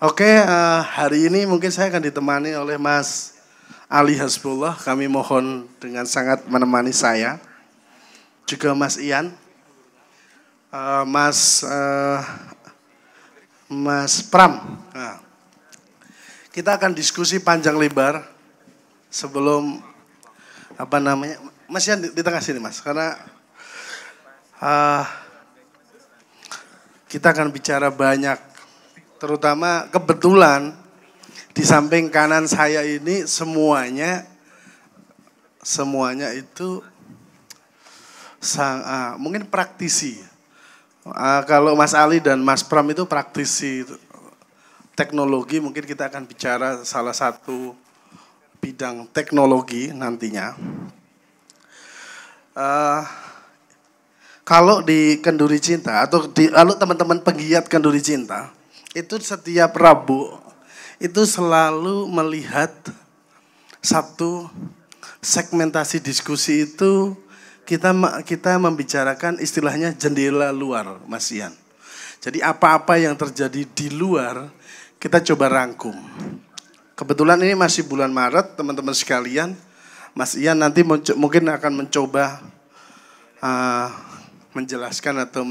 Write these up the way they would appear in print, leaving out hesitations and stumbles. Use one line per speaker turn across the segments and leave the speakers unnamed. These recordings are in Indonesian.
Oke, hari ini mungkin saya akan ditemani oleh Mas Ali Hasbullah. Kami mohon dengan sangat menemani saya. Juga Mas Ian, Mas Pram. Nah, kita akan diskusi panjang lebar sebelum Mas Ian di tengah sini Mas, karena kita akan bicara banyak. Terutama kebetulan di samping kanan saya ini semuanya itu mungkin praktisi. Kalau Mas Ali dan Mas Pram itu praktisi teknologi, mungkin kita akan bicara salah satu bidang teknologi nantinya. Kalau di Kenduri Cinta atau kalau teman-teman penggiat Kenduri Cinta, itu setiap Rabu itu selalu melihat satu segmentasi diskusi itu kita membicarakan istilahnya jendela luar, Mas Ian. Jadi apa-apa yang terjadi di luar kita coba rangkum. Kebetulan ini masih bulan Maret, teman-teman sekalian, Mas Ian nanti mungkin akan mencoba menjelaskan atau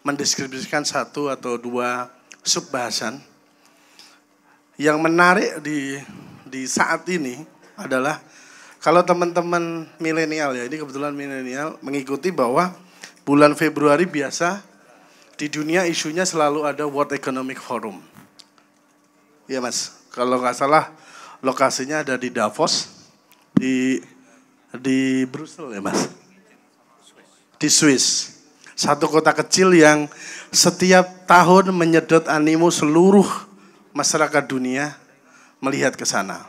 mendeskripsikan satu atau dua subbahasan. Yang menarik di saat ini adalah kalau teman-teman milenial ya, ini kebetulan milenial mengikuti bahwa bulan Februari biasa di dunia isunya selalu ada World Economic Forum. Iya Mas, kalau nggak salah lokasinya ada di Davos, di Brussels ya Mas, di Swiss. Satu kota kecil yang setiap tahun menyedot animo seluruh masyarakat dunia melihat ke sana.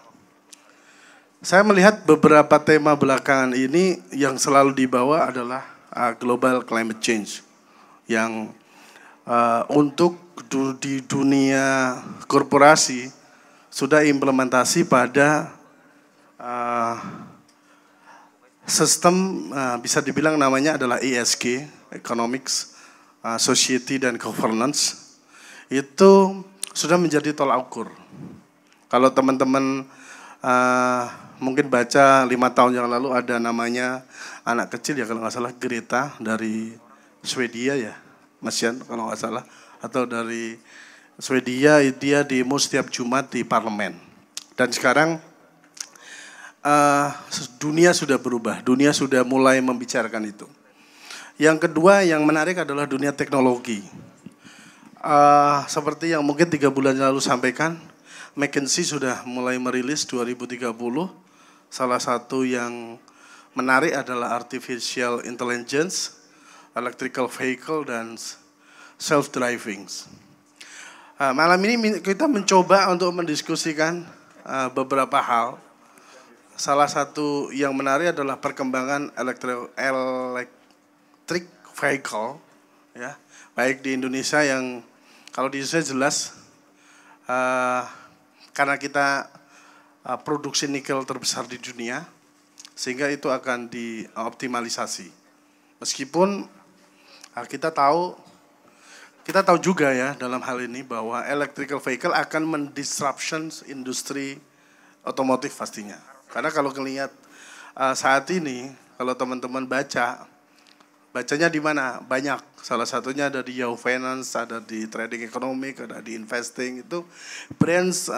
Saya melihat beberapa tema belakangan ini yang selalu dibawa adalah global climate change. Yang untuk di dunia korporasi sudah implementasi pada sistem bisa dibilang namanya adalah ESG, Economics, Society dan Governance. Itu sudah menjadi tolak ukur. Kalau teman-teman mungkin baca 5 tahun yang lalu ada namanya anak kecil ya kalau nggak salah Greta dari Swedia ya, Mas Yan kalau nggak salah, atau dari Swedia, dia demo setiap Jumat di parlemen. Dan sekarang dunia sudah berubah, dunia sudah mulai membicarakan itu. Yang kedua yang menarik adalah dunia teknologi. Seperti yang mungkin 3 bulan lalu sampaikan, McKinsey sudah mulai merilis 2030. Salah satu yang menarik adalah artificial intelligence, electrical vehicle dan self-driving. Malam ini kita mencoba untuk mendiskusikan beberapa hal. Salah satu yang menarik adalah perkembangan electric vehicle, ya, baik di Indonesia yang kalau di Indonesia jelas karena kita produksi nikel terbesar di dunia, sehingga itu akan dioptimalisasi. Meskipun kita tahu juga ya dalam hal ini bahwa electrical vehicle akan mendisruption industri otomotif pastinya. Karena kalau ngelihat saat ini, kalau teman-teman bacanya di mana? Banyak. Salah satunya ada di Yahoo Finance, ada di Trading Economic, ada di Investing. Itu brands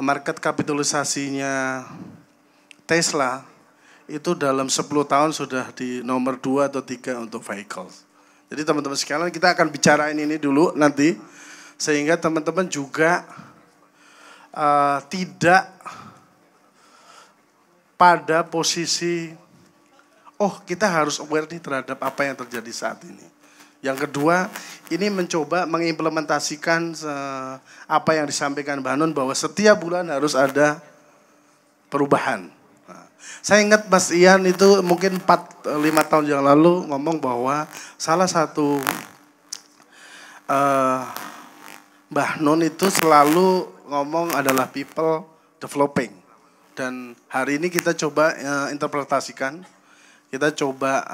market kapitalisasinya Tesla itu dalam 10 tahun sudah di nomor 2 atau 3 untuk vehicles. Jadi teman-teman sekalian kita akan bicarain ini dulu nanti, sehingga teman-teman juga tidak pada posisi kita harus aware nih terhadap apa yang terjadi saat ini. Yang kedua, ini mencoba mengimplementasikan apa yang disampaikan Mbak Nun bahwa setiap bulan harus ada perubahan. Nah, saya ingat Mas Ian itu mungkin 4-5 tahun yang lalu ngomong bahwa salah satu Mbak Nun itu selalu ngomong adalah people developing. Dan hari ini kita coba interpretasikan, kita coba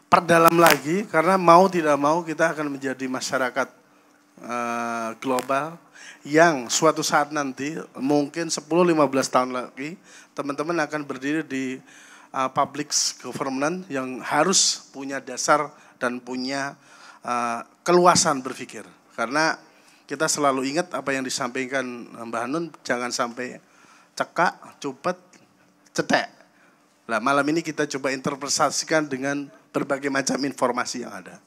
perdalam lagi, karena mau tidak mau kita akan menjadi masyarakat global yang suatu saat nanti mungkin 10-15 tahun lagi teman-teman akan berdiri di public government yang harus punya dasar dan punya keluasan berpikir. Karena kita selalu ingat apa yang disampaikan Mbak Hanun, jangan sampai cekak, cupet, cetek. Nah, malam ini kita coba interpretasikan dengan berbagai macam informasi yang ada.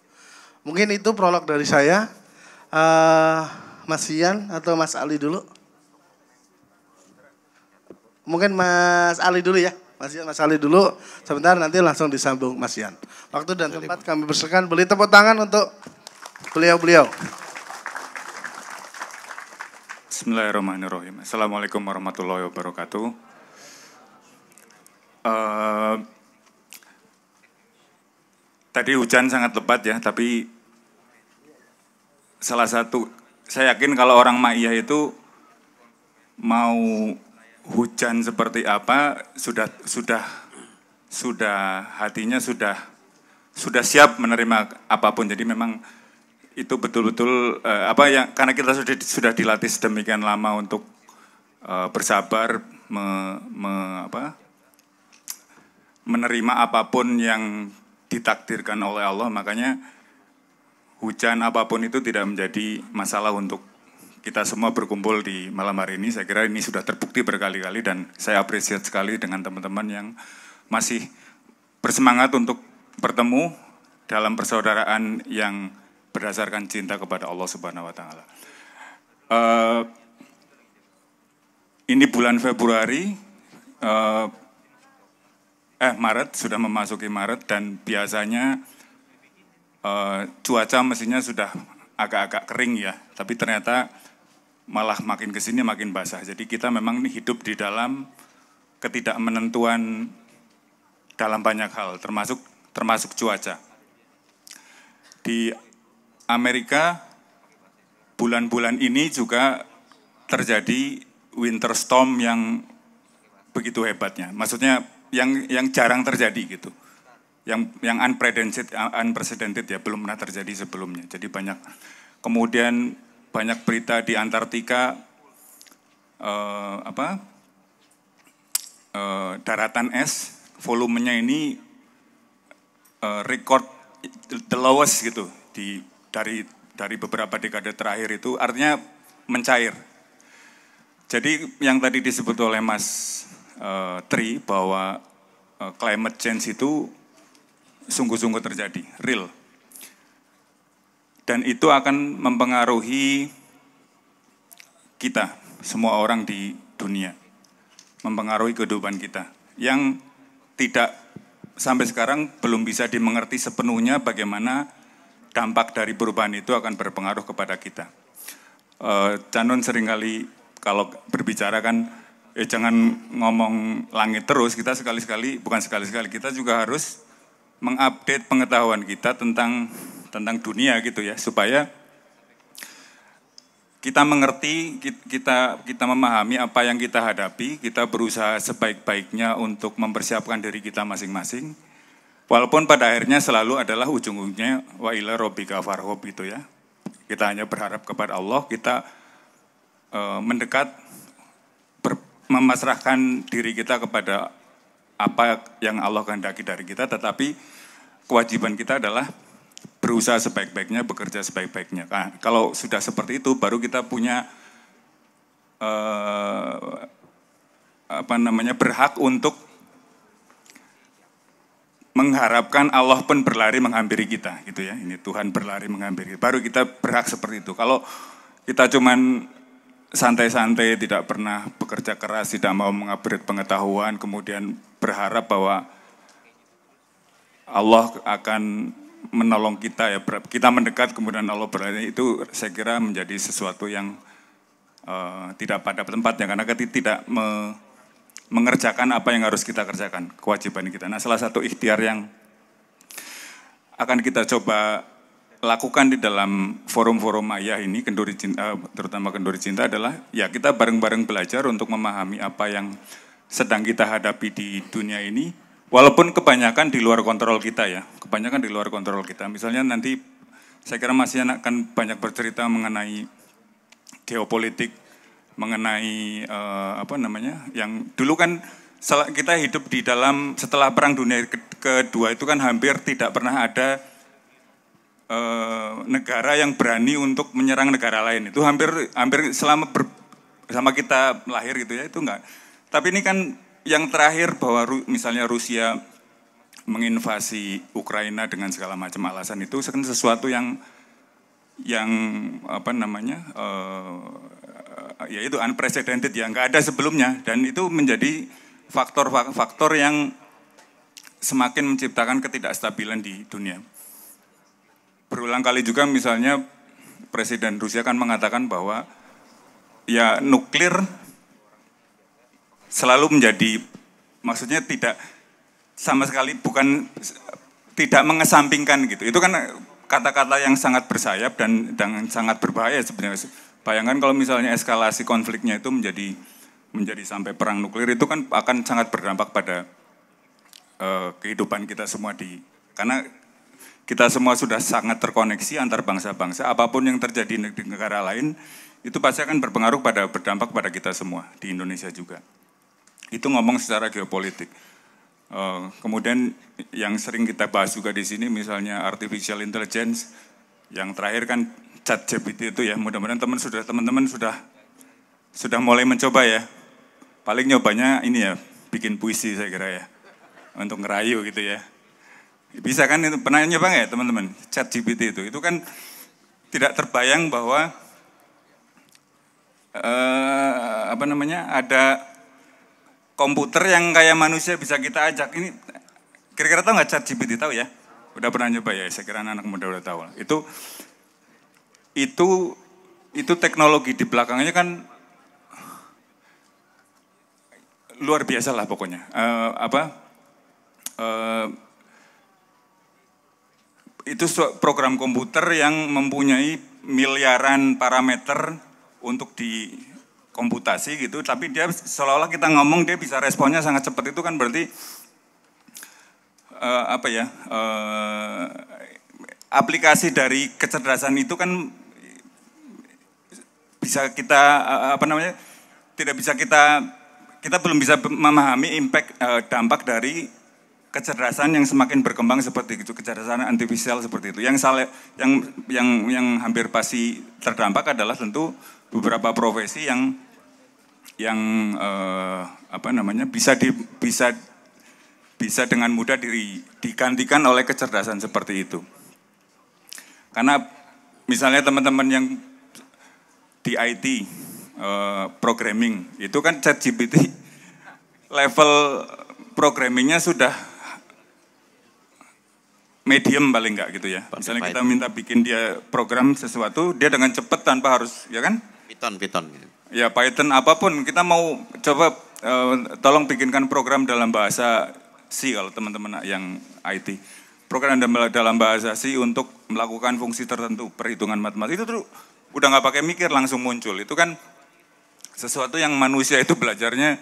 Mungkin itu prolog dari saya. Mas Ian atau Mas Ali dulu? Mungkin Mas Ali dulu ya. Mas Ali dulu. Sebentar, nanti langsung disambung Mas Ian. Waktu dan tempat kami persilakan. Beri tepuk tangan untuk beliau-beliau.
Bismillahirrahmanirrahim. Assalamualaikum warahmatullahi wabarakatuh. Tadi hujan sangat lebat ya, tapi salah satu, saya yakin kalau orang Ma'iyah itu mau hujan seperti apa, hatinya sudah siap menerima apapun. Jadi memang itu betul-betul karena kita sudah dilatih sedemikian lama untuk bersabar, menerima apapun yang ditakdirkan oleh Allah, makanya hujan apapun itu tidak menjadi masalah untuk kita semua berkumpul di malam hari ini. Saya kira ini sudah terbukti berkali-kali dan saya apresiasi sekali dengan teman-teman yang masih bersemangat untuk bertemu dalam persaudaraan yang berdasarkan cinta kepada Allah Subhanahu wa Ta'ala. Ini bulan Februari, Maret, sudah memasuki Maret dan biasanya cuaca mestinya sudah agak-agak kering ya, tapi ternyata malah makin kesini makin basah. Jadi kita memang hidup di dalam ketidakmenentuan dalam banyak hal, termasuk cuaca. Di Amerika bulan-bulan ini juga terjadi winter storm yang begitu hebatnya. Maksudnya yang jarang terjadi gitu. Yang unprecedented ya, belum pernah terjadi sebelumnya. Jadi kemudian banyak berita di Antartika, daratan es, volumenya ini record the lowest gitu dari beberapa dekade terakhir, itu artinya mencair. Jadi yang tadi disebut oleh Mas Tri bahwa climate change itu sungguh-sungguh terjadi, real. Dan itu akan mempengaruhi kita, semua orang di dunia. Mempengaruhi kehidupan kita. Yang tidak sampai sekarang belum bisa dimengerti sepenuhnya bagaimana dampak dari perubahan itu akan berpengaruh kepada kita. Canon seringkali kalau berbicara kan, jangan ngomong langit terus, kita bukan sekali-sekali, kita juga harus mengupdate pengetahuan kita tentang dunia gitu ya, supaya kita mengerti, kita memahami apa yang kita hadapi, kita berusaha sebaik-baiknya untuk mempersiapkan diri kita masing-masing, walaupun pada akhirnya selalu adalah ujung-ujungnya wa ila rabbika farghab gitu ya. Kita hanya berharap kepada Allah, kita mendekat, memasrahkan diri kita kepada apa yang Allah kehendaki dari kita, tetapi kewajiban kita adalah berusaha sebaik-baiknya, bekerja sebaik-baiknya. Nah, kalau sudah seperti itu, baru kita punya berhak untuk mengharapkan Allah pun berlari menghampiri kita, gitu ya. Ini Tuhan berlari menghampiri. Baru kita berhak seperti itu. Kalau kita cuman santai-santai, tidak pernah bekerja keras, tidak mau mengupgrade pengetahuan, kemudian berharap bahwa Allah akan menolong kita ya, kita mendekat kemudian Allah berlari, itu saya kira menjadi sesuatu yang tidak pada tempatnya, karena kita tidak mengerjakan apa yang harus kita kerjakan, kewajiban kita. Nah, salah satu ikhtiar yang akan kita coba lakukan di dalam forum-forum Ma'iyah ini, Kenduri Cinta, terutama Kenduri Cinta, adalah ya kita bareng-bareng belajar untuk memahami apa yang sedang kita hadapi di dunia ini, walaupun kebanyakan di luar kontrol kita ya, kebanyakan di luar kontrol kita. Misalnya nanti saya kira Mas Yan akan banyak bercerita mengenai geopolitik, mengenai apa namanya, yang dulu kan kita hidup di dalam, setelah Perang Dunia Kedua itu kan hampir tidak pernah ada negara yang berani untuk menyerang negara lain. Itu hampir selama sama kita lahir gitu ya, itu enggak. Tapi ini kan yang terakhir bahwa misalnya Rusia menginvasi Ukraina dengan segala macam alasan itu kan sesuatu yang apa namanya, ya itu unprecedented ya, nggak ada sebelumnya, dan itu menjadi faktor yang semakin menciptakan ketidakstabilan di dunia. Berulang kali juga misalnya Presiden Rusia kan mengatakan bahwa ya nuklir selalu menjadi, maksudnya tidak sama sekali, bukan tidak mengesampingkan gitu. Itu kan kata-kata yang sangat bersayap dan sangat berbahaya sebenarnya. Bayangkan kalau misalnya eskalasi konfliknya itu menjadi sampai perang nuklir, itu kan akan sangat berdampak pada kehidupan kita semua karena kita semua sudah sangat terkoneksi antar bangsa-bangsa. Apapun yang terjadi di negara lain itu pasti akan berdampak pada kita semua di Indonesia juga. Itu ngomong secara geopolitik. Kemudian yang sering kita bahas juga di sini misalnya artificial intelligence, yang terakhir kan ChatGPT itu ya, mudah-mudahan teman-teman sudah mulai mencoba ya. Paling nyobanya ini ya, bikin puisi saya kira ya, untuk ngerayu gitu ya. Bisa kan, itu pernah nyoba nggak ya teman-teman, ChatGPT itu kan tidak terbayang bahwa apa namanya, ada komputer yang kayak manusia bisa kita ajak. Ini kira-kira tahu nggak ChatGPT? Tahu ya? Udah pernah nyoba ya? Saya kira anak muda udah tahu. Itu teknologi di belakangnya kan luar biasa lah pokoknya. Itu program komputer yang mempunyai miliaran parameter untuk dikomputasi gitu, tapi dia seolah-olah kita ngomong dia bisa responnya sangat cepat. Itu kan berarti aplikasi dari kecerdasan itu kan bisa kita tidak bisa kita belum bisa memahami impact, dampak dari kecerdasan yang semakin berkembang seperti itu, kecerdasan artifisial seperti itu. Yang hampir pasti terdampak adalah tentu beberapa profesi yang bisa dengan mudah digantikan oleh kecerdasan seperti itu. Karena misalnya teman-teman yang di IT, programming, itu kan ChatGPT level programmingnya sudah medium paling enggak gitu ya. Misalnya kita minta bikin dia program sesuatu, dia dengan cepat tanpa harus, ya kan?
Python.
Ya Python apapun, kita mau coba tolong bikinkan program dalam bahasa C kalau teman-teman yang IT. Program dalam bahasa C untuk melakukan fungsi tertentu, perhitungan matematik, itu tuh udah nggak pakai mikir langsung muncul. Itu kan sesuatu yang manusia itu belajarnya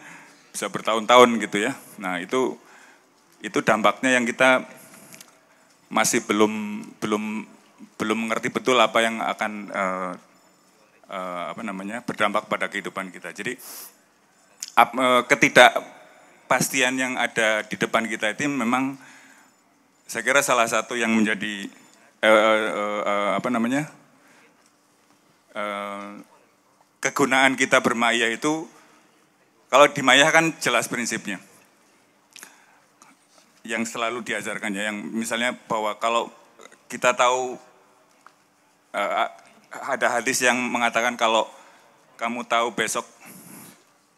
bisa bertahun-tahun gitu ya. Nah itu dampaknya yang kita masih belum mengerti betul apa yang akan berdampak pada kehidupan kita. Jadi ketidakpastian yang ada di depan kita itu memang saya kira salah satu yang menjadi kegunaan kita bermaya itu. Kalau di maya kan jelas prinsipnya yang selalu diajarkannya, yang misalnya bahwa kalau kita tahu ada hadis yang mengatakan kalau kamu tahu besok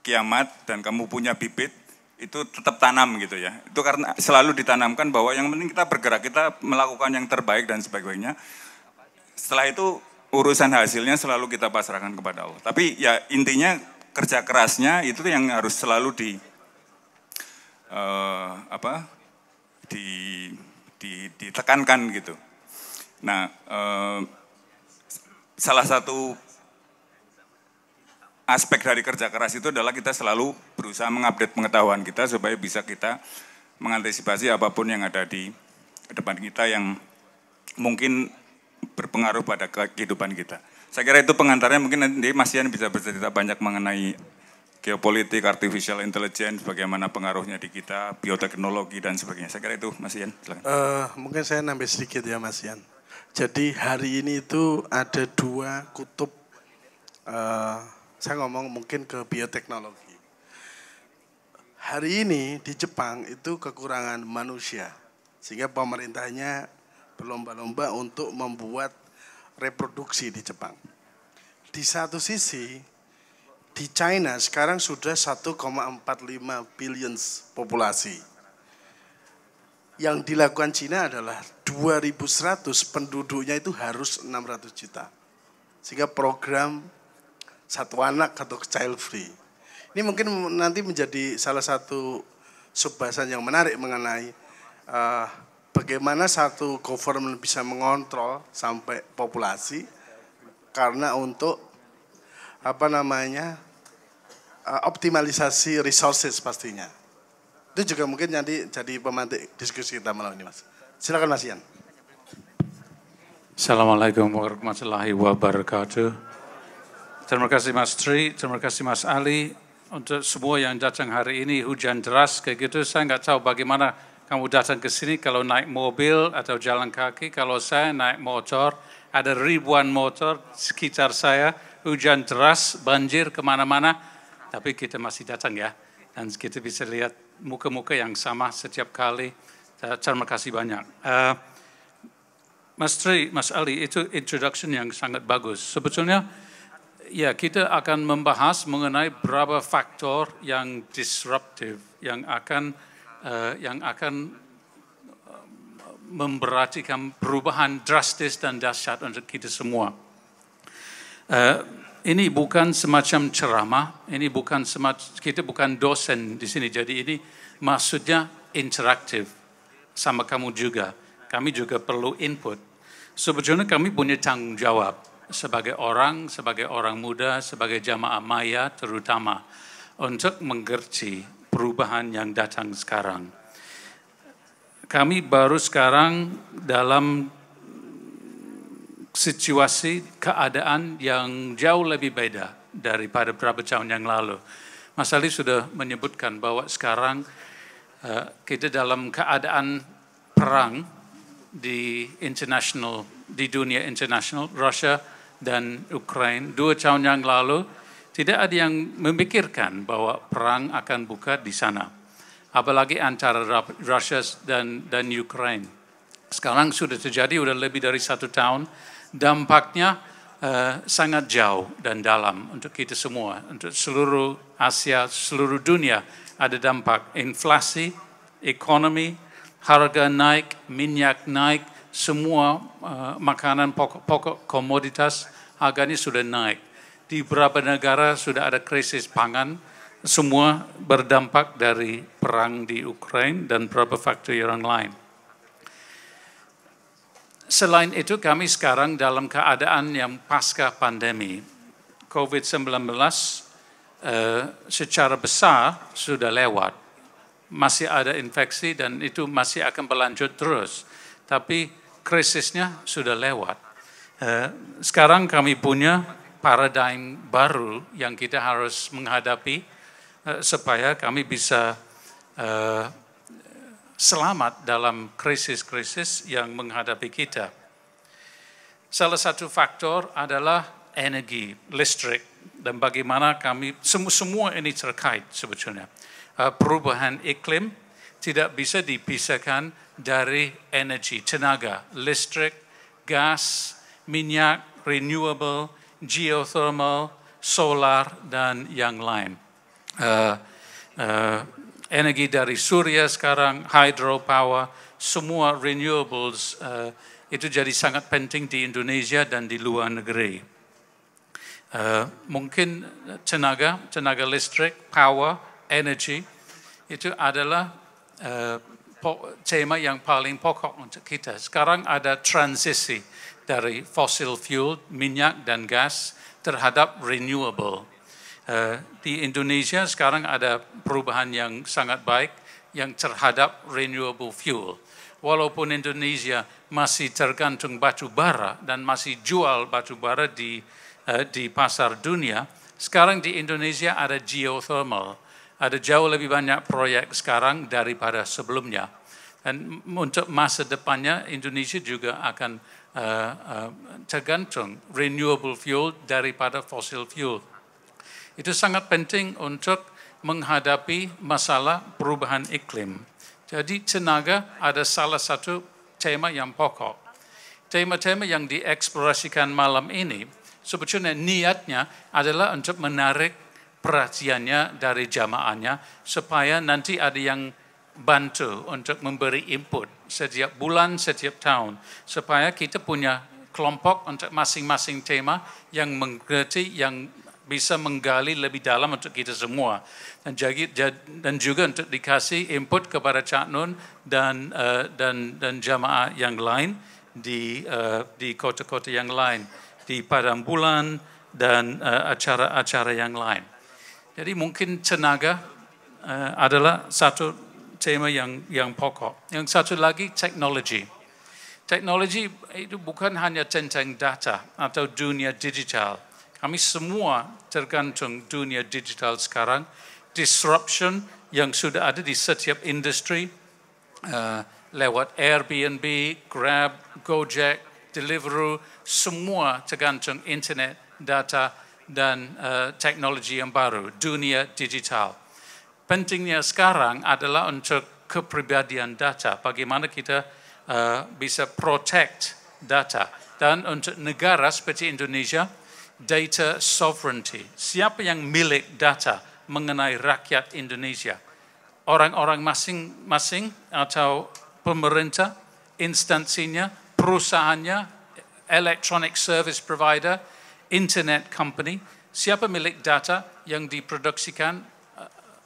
kiamat dan kamu punya bibit, itu tetap tanam gitu ya. Itu karena selalu ditanamkan bahwa yang penting kita bergerak, kita melakukan yang terbaik dan sebagainya. Setelah itu urusan hasilnya selalu kita pasrahkan kepada Allah. Tapi ya intinya kerja kerasnya itu yang harus selalu ditekankan gitu. Nah, salah satu aspek dari kerja keras itu adalah kita selalu berusaha mengupdate pengetahuan kita supaya bisa kita mengantisipasi apapun yang ada di depan kita yang mungkin berpengaruh pada kehidupan kita. Saya kira itu pengantarnya, mungkin nanti Mas Ian bisa bercerita banyak mengenai geopolitik, artificial intelligence, bagaimana pengaruhnya di kita, bioteknologi dan sebagainya. Saya kira itu Mas Ian, silakan.
Mungkin saya nambah sedikit ya Mas Ian. Jadi hari ini itu ada dua kutub, saya ngomong mungkin ke bioteknologi. Hari ini di Jepang itu kekurangan manusia, sehingga pemerintahnya berlomba-lomba untuk membuat reproduksi di Jepang. Di satu sisi, di China sekarang sudah 1,45 billion populasi. Yang dilakukan China adalah 2100 penduduknya itu harus 600 juta. Sehingga program satu anak atau child free. Ini mungkin nanti menjadi salah satu subbahasan yang menarik mengenai bagaimana satu government bisa mengontrol sampai populasi karena untuk optimalisasi resources pastinya. Itu juga mungkin nanti jadi pemantik diskusi kita malam ini, Mas. Silakan Mas Ian.
Assalamualaikum warahmatullahi wabarakatuh. Terima kasih Mas Tri, terima kasih Mas Ali. Untuk semua yang datang hari ini, hujan deras kayak gitu, saya nggak tahu bagaimana kamu datang ke sini kalau naik mobil atau jalan kaki. Kalau saya naik motor, ada ribuan motor sekitar saya, hujan deras, banjir kemana-mana, tapi kita masih datang ya. Dan kita bisa lihat muka-muka yang sama setiap kali. Terima kasih banyak. Mas Tri, Mas Ali, itu introduction yang sangat bagus. Sebetulnya, ya kita akan membahas mengenai berapa faktor yang disruptive, yang akan memperhatikan perubahan drastis dan dahsyat untuk kita semua. Ini bukan semacam ceramah, ini bukan kita bukan dosen di sini, jadi ini maksudnya interaktif sama kamu juga. Kami juga perlu input. Sebetulnya kami punya tanggung jawab sebagai orang muda, sebagai jamaah maya terutama untuk mengerti perubahan yang datang sekarang. Kami baru sekarang dalam situasi keadaan yang jauh lebih beda daripada beberapa tahun yang lalu. Mas Ali sudah menyebutkan bahwa sekarang kita dalam keadaan perang di dunia internasional, Rusia dan Ukraina. 2 tahun yang lalu tidak ada yang memikirkan bahwa perang akan buka di sana. Apalagi antara Rusia dan Ukraina. Sekarang sudah terjadi, sudah lebih dari 1 tahun. Dampaknya sangat jauh dan dalam untuk kita semua. Untuk seluruh Asia, seluruh dunia ada dampak inflasi, ekonomi, harga naik, minyak naik, semua makanan pokok komoditas harganya sudah naik. Di beberapa negara sudah ada krisis pangan, semua berdampak dari perang di Ukraina dan beberapa faktor yang lain. Selain itu kami sekarang dalam keadaan yang pasca pandemi. COVID-19 secara besar sudah lewat. Masih ada infeksi dan itu masih akan berlanjut terus. Tapi krisisnya sudah lewat. Sekarang kami punya paradigm baru yang kita harus menghadapi supaya kami bisa selamat dalam krisis-krisis yang menghadapi kita. Salah satu faktor adalah energi, listrik, dan bagaimana kami, semua ini terkait sebetulnya. Perubahan iklim tidak bisa dipisahkan dari energi, tenaga, listrik, gas, minyak, renewable, geothermal, solar, dan yang lain. Energi dari surya sekarang, hydropower, semua renewables itu jadi sangat penting di Indonesia dan di luar negeri. Mungkin tenaga listrik, power, energy, itu adalah tema yang paling pokok untuk kita. Sekarang ada transisi dari fossil fuel, minyak dan gas terhadap renewable. Di Indonesia sekarang ada perubahan yang sangat baik yang terhadap renewable fuel. Walaupun Indonesia masih tergantung batu bara dan masih jual batu bara di pasar dunia, sekarang di Indonesia ada geothermal. Ada jauh lebih banyak proyek sekarang daripada sebelumnya. Dan untuk masa depannya Indonesia juga akan tergantung renewable fuel daripada fossil fuel. Itu sangat penting untuk menghadapi masalah perubahan iklim. Jadi tenaga ada salah satu tema yang pokok. Tema-tema yang dieksplorasikan malam ini sebetulnya niatnya adalah untuk menarik perhatiannya dari jamaahnya supaya nanti ada yang bantu untuk memberi input setiap bulan, setiap tahun supaya kita punya kelompok untuk masing-masing tema yang mengerti, yang bisa menggali lebih dalam untuk kita semua dan juga untuk dikasih input kepada Cak Nun dan jamaah yang lain di kota-kota yang lain, di Padang Bulan dan acara-acara yang lain. Jadi mungkin tenaga adalah satu tema yang pokok. Yang satu lagi teknologi. Teknologi itu bukan hanya tentang data atau dunia digital. Kami semua tergantung dunia digital sekarang. Disruption yang sudah ada di setiap industri lewat Airbnb, Grab, Gojek, Deliveroo, semua tergantung internet, data, dan teknologi yang baru, dunia digital. Pentingnya sekarang adalah untuk kepribadian data, bagaimana kita bisa protect data. Dan untuk negara seperti Indonesia, data sovereignty. Siapa yang milik data mengenai rakyat Indonesia? Orang-orang masing-masing atau pemerintah, instansinya, perusahaannya, electronic service provider, internet company, siapa milik data yang diproduksikan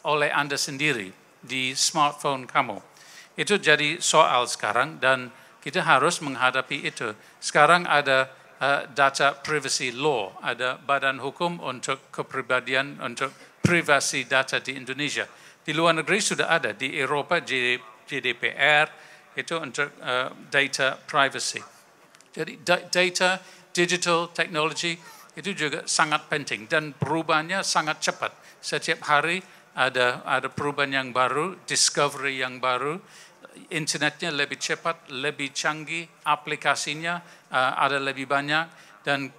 oleh Anda sendiri di smartphone kamu. Itu jadi soal sekarang dan kita harus menghadapi itu. Sekarang ada data privacy law, ada badan hukum untuk kepribadian, untuk privasi data di Indonesia. Di luar negeri sudah ada, di Eropa GDPR, itu untuk data privacy. Jadi data, digital technology itu juga sangat penting dan perubahannya sangat cepat. Setiap hari ada perubahan yang baru, discovery yang baru, internetnya lebih cepat, lebih canggih, aplikasinya ada lebih banyak, dan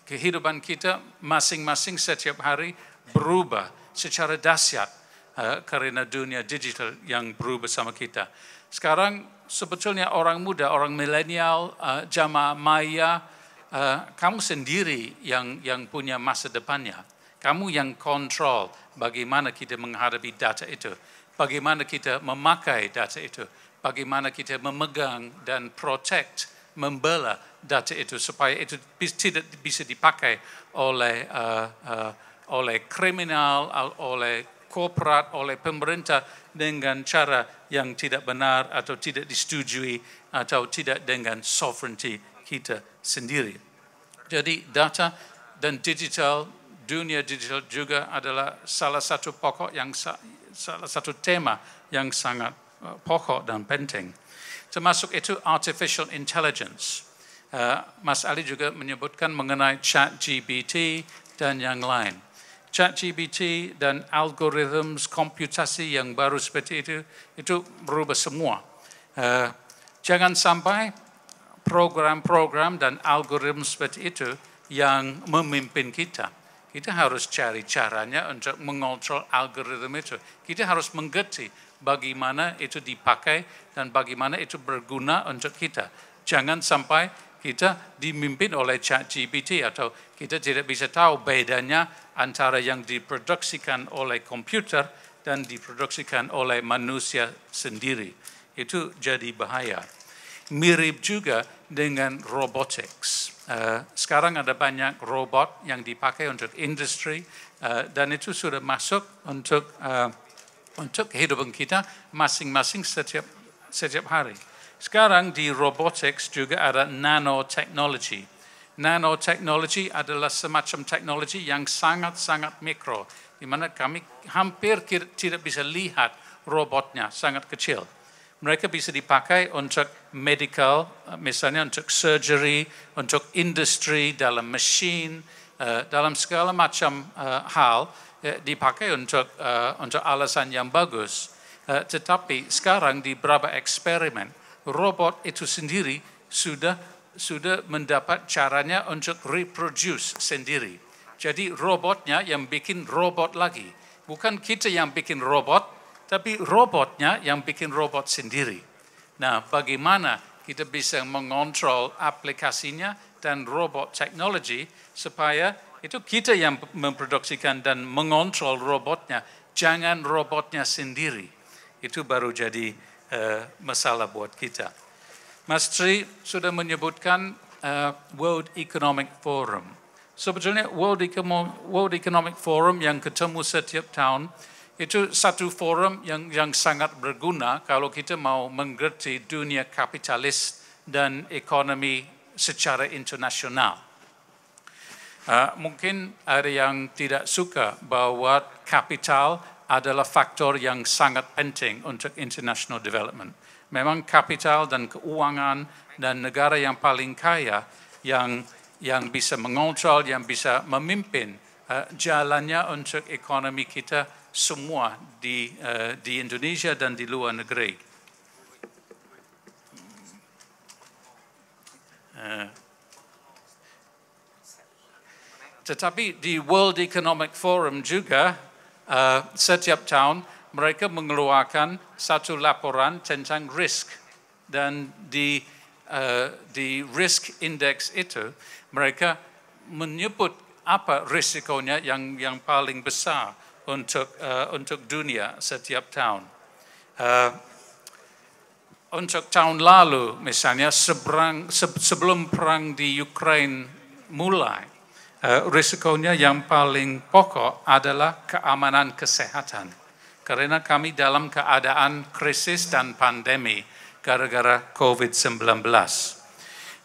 kehidupan kita masing-masing setiap hari berubah secara dahsyat karena dunia digital yang berubah sama kita. Sekarang sebetulnya orang muda, orang milenial, jamaah maya, kamu sendiri yang punya masa depannya. Kamu yang kontrol bagaimana kita menghadapi data itu, bagaimana kita memakai data itu, bagaimana kita memegang dan protect, membela data itu supaya itu tidak bisa dipakai oleh kriminal, oleh korporat, oleh pemerintah dengan cara yang tidak benar atau tidak disetujui atau tidak dengan sovereignty kita sendiri. Jadi data dan digital, dunia digital juga adalah salah satu pokok salah satu tema yang sangat pokok dan penting. Termasuk itu artificial intelligence. Mas Ali juga menyebutkan mengenai ChatGPT dan yang lain. ChatGPT dan algoritma komputasi yang baru seperti itu berubah semua. Jangan sampai program-program dan algoritma seperti itu yang memimpin kita. Kita harus cari caranya untuk mengontrol algoritma itu. Kita harus mengerti bagaimana itu dipakai dan bagaimana itu berguna untuk kita. Jangan sampai kita dimimpin oleh ChatGPT atau kita tidak bisa tahu bedanya antara yang diproduksikan oleh komputer dan diproduksikan oleh manusia sendiri. Itu jadi bahaya. Mirip juga dengan robotics. Sekarang ada banyak robot yang dipakai untuk industri dan itu sudah masuk untuk kehidupan kita masing-masing setiap hari. Sekarang di robotics juga ada nanotechnology. Nanotechnology adalah semacam teknologi yang sangat-sangat mikro, di mana kami hampir tidak bisa lihat robotnya sangat kecil. Mereka bisa dipakai untuk medical, misalnya untuk surgery, untuk industri, dalam mesin, dalam segala macam hal dipakai untuk alasan yang bagus. Tetapi sekarang di beberapa eksperimen, robot itu sendiri sudah mendapat caranya untuk reproduce sendiri. Jadi robotnya yang bikin robot lagi. Bukan kita yang bikin robot, tapi robotnya yang bikin robot sendiri. Nah, bagaimana kita bisa mengontrol aplikasinya dan robot teknologi supaya itu kita yang memproduksikan dan mengontrol robotnya, jangan robotnya sendiri. Itu baru jadi masalah buat kita. Mas Tri sudah menyebutkan World Economic Forum. Sebetulnya World Economic Forum yang ketemu setiap tahun itu satu forum yang sangat berguna kalau kita mau mengerti dunia kapitalis dan ekonomi secara internasional. Mungkin ada yang tidak suka bahwa kapital adalah faktor yang sangat penting untuk international development. Memang kapital dan keuangan dan negara yang paling kaya yang bisa mengontrol, yang bisa memimpin jalannya untuk ekonomi kita semua di Indonesia dan di luar negeri. Tetapi di World Economic Forum juga setiap tahun mereka mengeluarkan satu laporan tentang risk, dan di risk index itu mereka menyebut apa risikonya yang paling besar untuk dunia setiap tahun. Untuk tahun lalu misalnya sebelum perang di Ukraina mulai, risikonya yang paling pokok adalah keamanan kesehatan. Karena kami dalam keadaan krisis dan pandemi gara-gara COVID-19.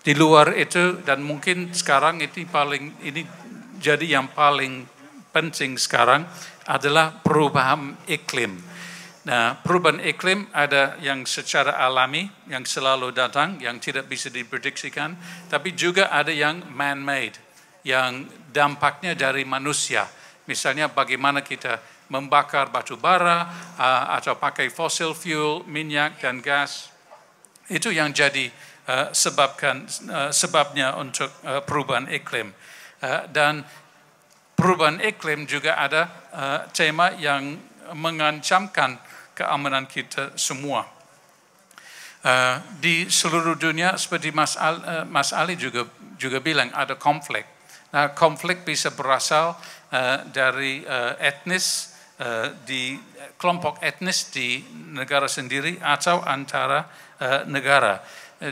Di luar itu, dan mungkin sekarang ini jadi yang paling penting sekarang adalah perubahan iklim. Nah, perubahan iklim ada yang secara alami, yang selalu datang, yang tidak bisa diprediksikan, tapi juga ada yang man-made, yang dampaknya dari manusia. Misalnya bagaimana kita membakar batu bara atau pakai fossil fuel, minyak dan gas. Itu yang jadi sebabnya untuk perubahan iklim. Dan perubahan iklim juga ada tema yang mengancamkan keamanan kita semua. Di seluruh dunia seperti Mas Ali juga bilang ada konflik. Nah, konflik bisa berasal dari etnis, di kelompok etnis di negara sendiri atau antara negara.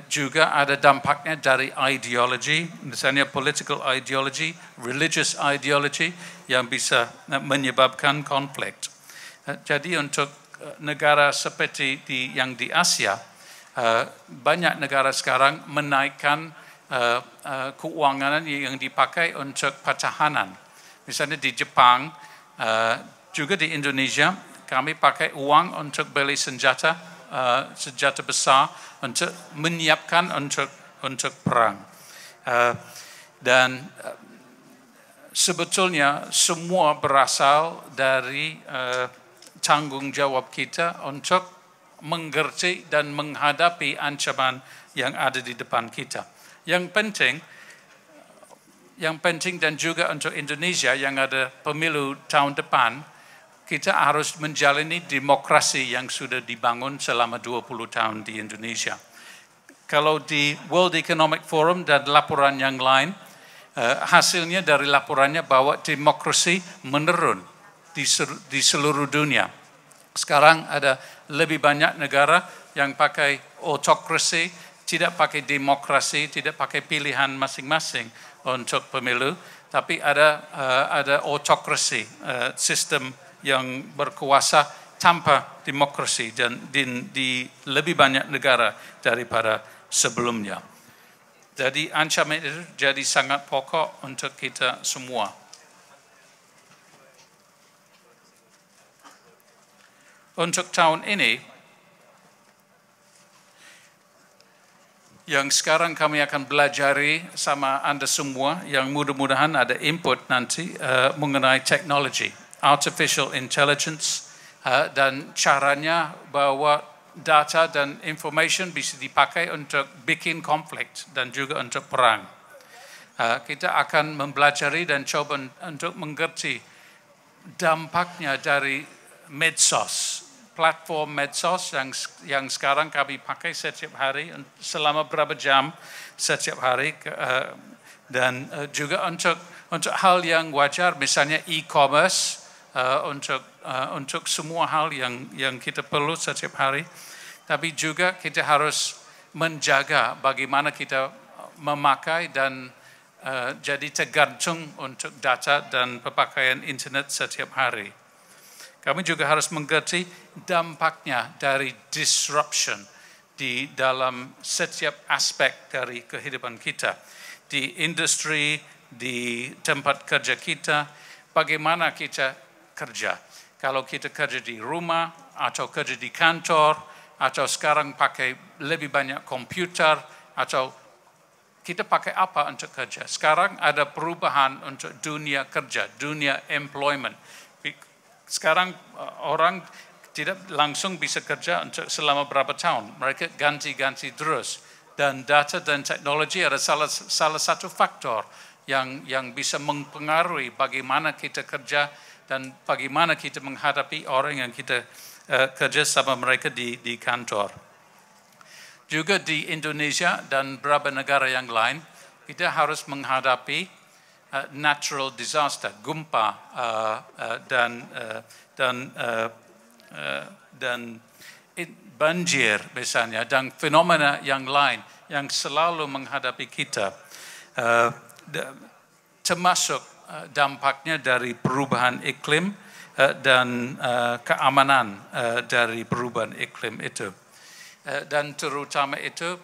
Juga ada dampaknya dari ideologi, misalnya political ideology, religious ideology yang bisa menyebabkan konflik. Jadi untuk negara seperti yang di Asia, banyak negara sekarang menaikkan keuangan yang dipakai untuk pertahanan. Misalnya di Jepang, juga di Indonesia, kami pakai uang untuk beli senjata besar untuk menyiapkan untuk perang. Dan sebetulnya semua berasal dari tanggung jawab kita untuk mengerti dan menghadapi ancaman yang ada di depan kita. Yang penting dan juga untuk Indonesia yang ada pemilu tahun depan, kita harus menjalani demokrasi yang sudah dibangun selama 20 tahun di Indonesia. Kalau di World Economic Forum dan laporan yang lain, hasilnya dari laporannya bahwa demokrasi menurun di seluruh dunia. Sekarang ada lebih banyak negara yang pakai autokrasi, tidak pakai demokrasi, tidak pakai pilihan masing-masing untuk pemilu, tapi ada autokrasi, sistem yang berkuasa tanpa demokrasi dan di lebih banyak negara daripada sebelumnya. Jadi ancaman itu jadi sangat pokok untuk kita semua. untuk tahun ini, yang sekarang kami akan belajari sama Anda semua, yang mudah-mudahan ada input nanti mengenai teknologi, artificial intelligence, dan caranya bahwa data dan information bisa dipakai untuk bikin konflik dan juga untuk perang. Kita akan mempelajari dan coba untuk mengerti dampaknya dari medsos, platform medsos yang sekarang kami pakai setiap hari selama berapa jam setiap hari, dan juga untuk hal yang wajar, misalnya e-commerce, untuk semua hal yang kita perlu setiap hari, tapi juga kita harus menjaga bagaimana kita memakai dan jadi tergantung untuk data dan pemakaian internet setiap hari. Kami juga harus mengerti dampaknya dari disruption di dalam setiap aspek dari kehidupan kita. Di industri, di tempat kerja kita, bagaimana kita kerja. Kalau kita kerja di rumah, atau kerja di kantor, atau sekarang pakai lebih banyak komputer, atau kita pakai apa untuk kerja. Sekarang ada perubahan untuk dunia kerja, dunia employment. Sekarang orang tidak langsung bisa kerja untuk selama berapa tahun. Mereka ganti-ganti terus. Dan data dan teknologi ada salah satu faktor yang bisa mempengaruhi bagaimana kita kerja dan bagaimana kita menghadapi orang yang kita kerja sama mereka di kantor. Juga di Indonesia dan beberapa negara yang lain, kita harus menghadapi natural disaster, gempa dan banjir misalnya, dan fenomena yang lain yang selalu menghadapi kita, termasuk dampaknya dari perubahan iklim dan keamanan dari perubahan iklim itu. Dan terutama itu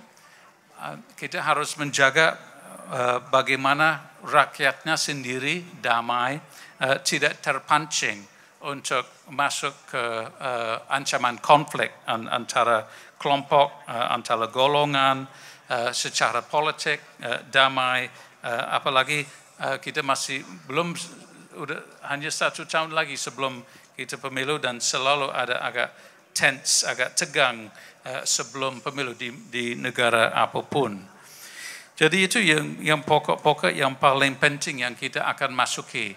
kita harus menjaga bagaimana rakyatnya sendiri damai, tidak terpancing untuk masuk ke ancaman konflik antara kelompok, antara golongan, secara politik, damai, apalagi kita masih belum, hanya 1 tahun lagi sebelum kita pemilu, dan selalu ada agak tense, agak tegang sebelum pemilu di negara apapun. Jadi itu yang pokok-pokok yang paling penting yang kita akan masuki.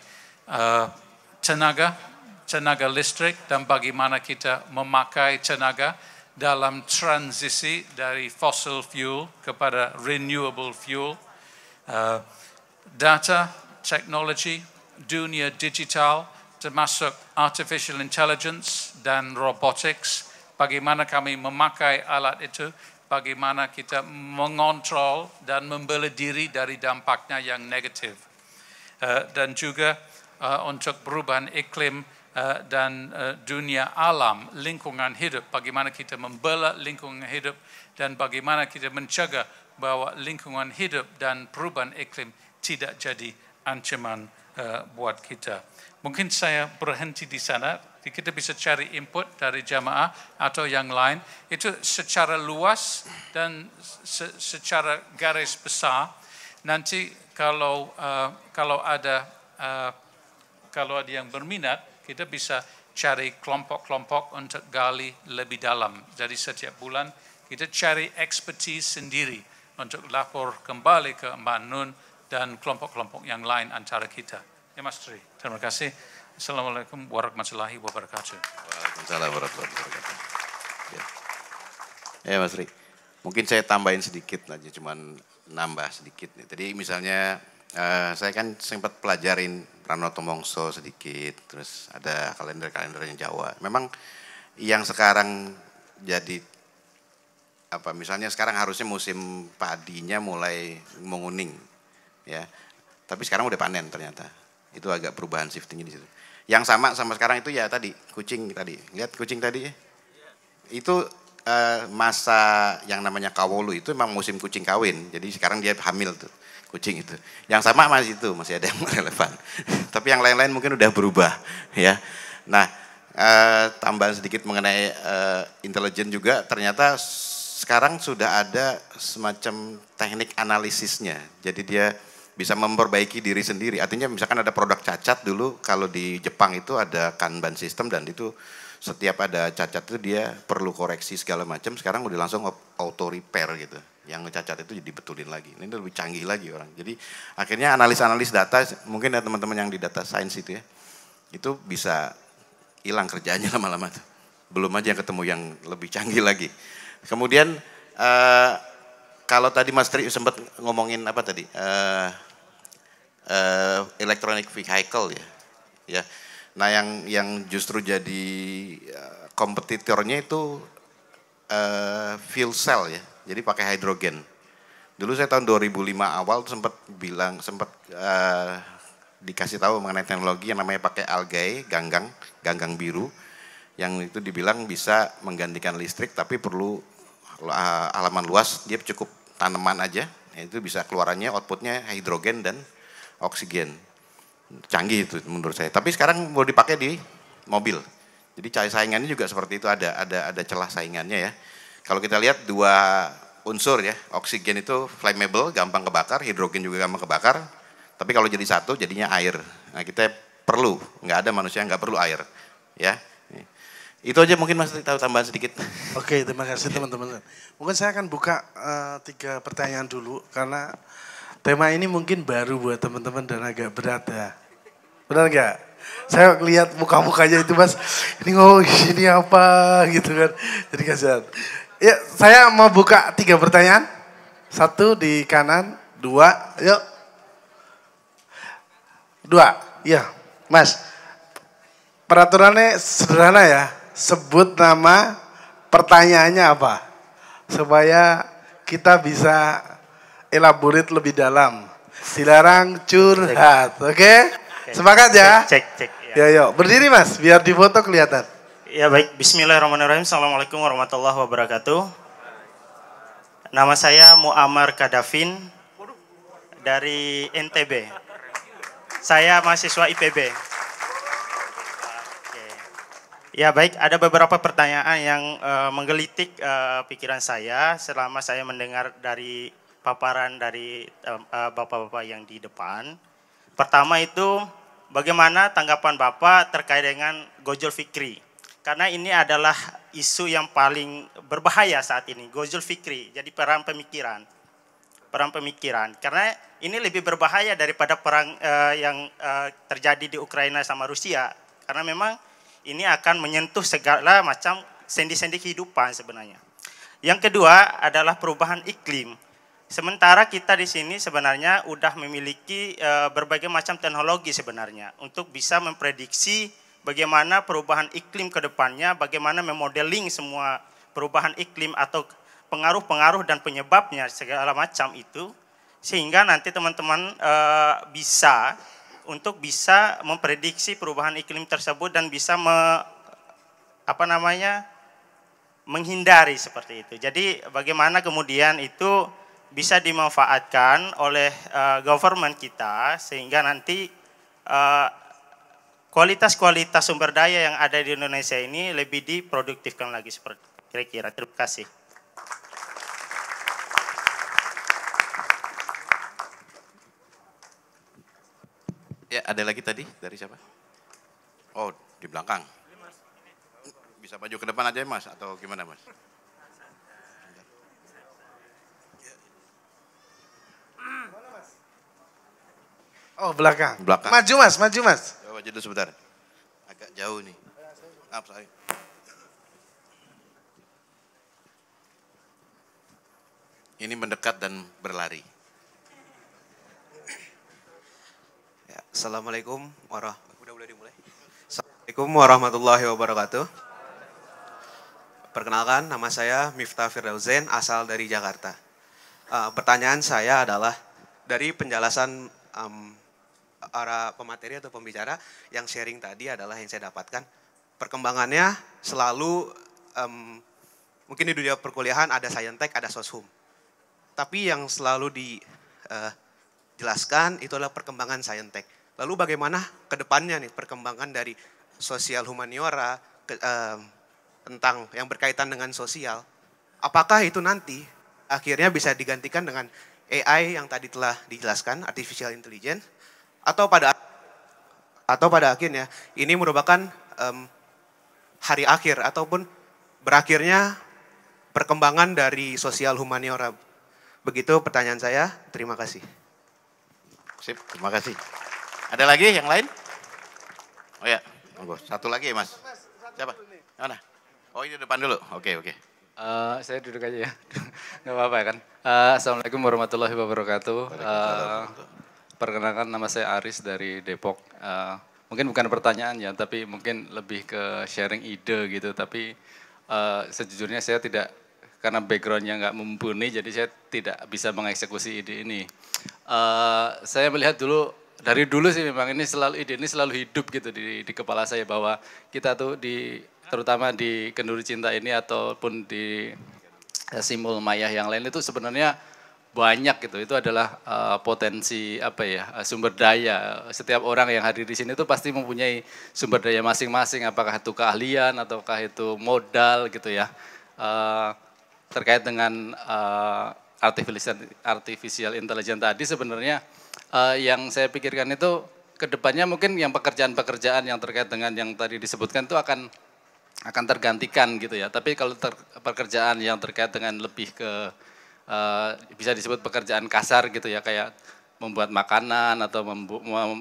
Tenaga listrik dan bagaimana kita memakai tenaga dalam transisi dari fossil fuel kepada renewable fuel. Data, teknologi, dunia digital, termasuk artificial intelligence dan robotics. Bagaimana kami memakai alat itu, bagaimana kita mengontrol dan membela diri dari dampaknya yang negatif. Dan juga untuk perubahan iklim dan dunia alam, lingkungan hidup, bagaimana kita membela lingkungan hidup dan bagaimana kita mencegah bahwa lingkungan hidup dan perubahan iklim tidak jadi ancaman buat kita. Mungkin saya berhenti di sana. Kita bisa cari input dari jamaah atau yang lain. Itu secara luas dan secara garis besar. Nanti kalau ada yang berminat, kita bisa cari kelompok-kelompok untuk gali lebih dalam. Jadi setiap bulan kita cari expertise sendiri untuk lapor kembali ke Mbak Nun dan kelompok-kelompok yang lain antara kita. Ya Mas Tri, terima kasih. Assalamualaikum warahmatullahi wabarakatuh.
Waalaikumsalam warahmatullahi wabarakatuh. Ya Mas Ri, mungkin saya tambahin sedikit aja, cuman nambah sedikit nih. Tadi misalnya saya kan sempat pelajarin Pranoto Mongso sedikit, terus ada kalender-kalendernya Jawa. Memang yang sekarang jadi misalnya sekarang harusnya musim padinya mulai menguning, ya. Tapi sekarang udah panen ternyata. Itu agak perubahan shiftingnya di situ. Yang sama sekarang itu ya tadi, kucing tadi. Lihat kucing tadi ya. Itu masa yang namanya kawolu itu memang musim kucing kawin. Jadi sekarang dia hamil tuh, kucing itu. Yang sama masih ada yang relevan. Tapi yang lain-lain mungkin udah berubah ya. Nah, tambahan sedikit mengenai intelijen juga, ternyata sekarang sudah ada semacam teknik analisisnya. Jadi dia bisa memperbaiki diri sendiri. Artinya misalkan ada produk cacat dulu, kalau di Jepang itu ada Kanban system dan itu setiap ada cacat itu dia perlu koreksi segala macam. Sekarang udah langsung auto repair gitu. Yang cacat itu dibetulin lagi. Ini lebih canggih lagi orang. Jadi akhirnya analis data, mungkin ya teman-teman yang di data science itu ya, itu bisa hilang kerjaannya lama-lama tuh. Belum aja yang ketemu yang lebih canggih lagi. Kemudian kalau tadi Mas Tri sempat ngomongin apa tadi? Electronic vehicle ya. Nah yang justru jadi kompetitornya itu fuel cell ya. Jadi pakai hidrogen. Dulu saya tahun 2005 awal sempat dikasih tahu mengenai teknologi yang namanya pakai algae, ganggang biru, yang itu dibilang bisa menggantikan listrik tapi perlu halaman luas, dia cukup tanaman aja, itu bisa keluarannya outputnya hidrogen dan oksigen. Canggih itu menurut saya. Tapi sekarang mau dipakai di mobil. Jadi saingannya juga seperti itu, ada celah saingannya ya. Kalau kita lihat dua unsur ya, oksigen itu flammable, gampang kebakar, hidrogen juga gampang kebakar. Tapi kalau jadi satu jadinya air. Nah kita perlu, nggak ada manusia yang nggak perlu air, ya. Itu aja mungkin Mas tahu tambahan sedikit.
Oke, terima kasih teman-teman. Mungkin saya akan buka 3 pertanyaan dulu karena tema ini mungkin baru buat teman-teman dan agak berat ya. Benar nggak? Saya lihat muka-mukanya itu Mas, ini ngomong ini apa gitu kan. Jadi kasihan. Ya, saya mau buka 3 pertanyaan. 1 di kanan, 2, yuk. 2, ya Mas. Peraturannya sederhana ya. Sebut nama, pertanyaannya apa. Supaya kita bisa elaborate lebih dalam. Dilarang curhat, oke? Sepakat ya?
Cek.
Ya, yuk. Berdiri Mas, biar di foto kelihatan.
Ya baik, bismillahirrahmanirrahim. Assalamualaikum warahmatullahi wabarakatuh. Nama saya Muammar Kadafin dari NTB. Saya mahasiswa IPB. Ya baik, ada beberapa pertanyaan yang menggelitik pikiran saya selama saya mendengar dari paparan dari bapak-bapak yang di depan. Pertama itu, bagaimana tanggapan Bapak terkait dengan Gojol Fikri? Karena ini adalah isu yang paling berbahaya saat ini, Gojol Fikri, jadi perang pemikiran. Karena ini lebih berbahaya daripada perang yang terjadi di Ukraina sama Rusia. Karena memang ini akan menyentuh segala macam sendi-sendi kehidupan sebenarnya. Yang kedua adalah perubahan iklim. Sementara kita di sini sebenarnya udah memiliki berbagai macam teknologi sebenarnya untuk bisa memprediksi bagaimana perubahan iklim ke depannya, bagaimana memodeling semua perubahan iklim atau pengaruh-pengaruh dan penyebabnya segala macam itu, sehingga nanti teman-teman bisa memprediksi perubahan iklim tersebut dan bisa menghindari seperti itu. Jadi bagaimana kemudian itu bisa dimanfaatkan oleh government kita sehingga nanti kualitas-kualitas sumber daya yang ada di Indonesia ini lebih diproduktifkan lagi seperti kira-kira. Terima kasih.
Ya, ada lagi tadi dari siapa? Oh, di belakang. Bisa maju ke depan aja Mas atau gimana Mas?
Oh, belakang.
Belakang.
Maju Mas.
Coba maju dulu sebentar. Agak jauh nih. Maaf, saya. Ini mendekat dan berlari.
Ya, Assalamualaikum warahmatullahi wabarakatuh. Perkenalkan, nama saya Miftah Firdausen, asal dari Jakarta. Pertanyaan saya adalah dari penjelasan para pemateri atau pembicara yang sharing tadi adalah yang saya dapatkan. Perkembangannya selalu, mungkin di dunia perkuliahan ada Saintek, ada Soshum. Tapi yang selalu dijelaskan itu adalah perkembangan Saintek. Lalu bagaimana ke depannya nih perkembangan dari sosial humaniora, tentang yang berkaitan dengan sosial, apakah itu nanti akhirnya bisa digantikan dengan AI yang tadi telah dijelaskan, artificial intelligence, atau pada akhirnya ini merupakan hari akhir ataupun berakhirnya perkembangan dari sosial humaniora. Begitu pertanyaan saya, terima kasih.
Sip, terima kasih. Ada lagi yang lain? Oh ya, monggo. Satu lagi ya Mas. Siapa? Mana? Oh ini depan dulu. Oke.
Saya duduk aja ya, nggak apa-apa ya kan. Assalamualaikum warahmatullahi wabarakatuh. Perkenalkan nama saya Aris dari Depok. Mungkin bukan pertanyaan ya, tapi mungkin lebih ke sharing ide gitu. Tapi sejujurnya saya tidak, karena backgroundnya nggak mumpuni, jadi saya tidak bisa mengeksekusi ide ini. Saya melihat dari dulu sih memang ide ini selalu hidup gitu di kepala saya, bahwa kita tuh terutama di Kenduri Cinta ini ataupun di Simul Mayah yang lain itu sebenarnya banyak gitu. Itu adalah potensi sumber daya. Setiap orang yang hadir di sini itu pasti mempunyai sumber daya masing-masing, apakah itu keahlian ataukah itu modal gitu ya. Terkait dengan artificial intelligence tadi sebenarnya yang saya pikirkan itu kedepannya mungkin yang pekerjaan-pekerjaan yang terkait dengan yang tadi disebutkan itu akan tergantikan gitu ya. Tapi kalau pekerjaan yang terkait dengan lebih ke bisa disebut pekerjaan kasar gitu ya, kayak membuat makanan atau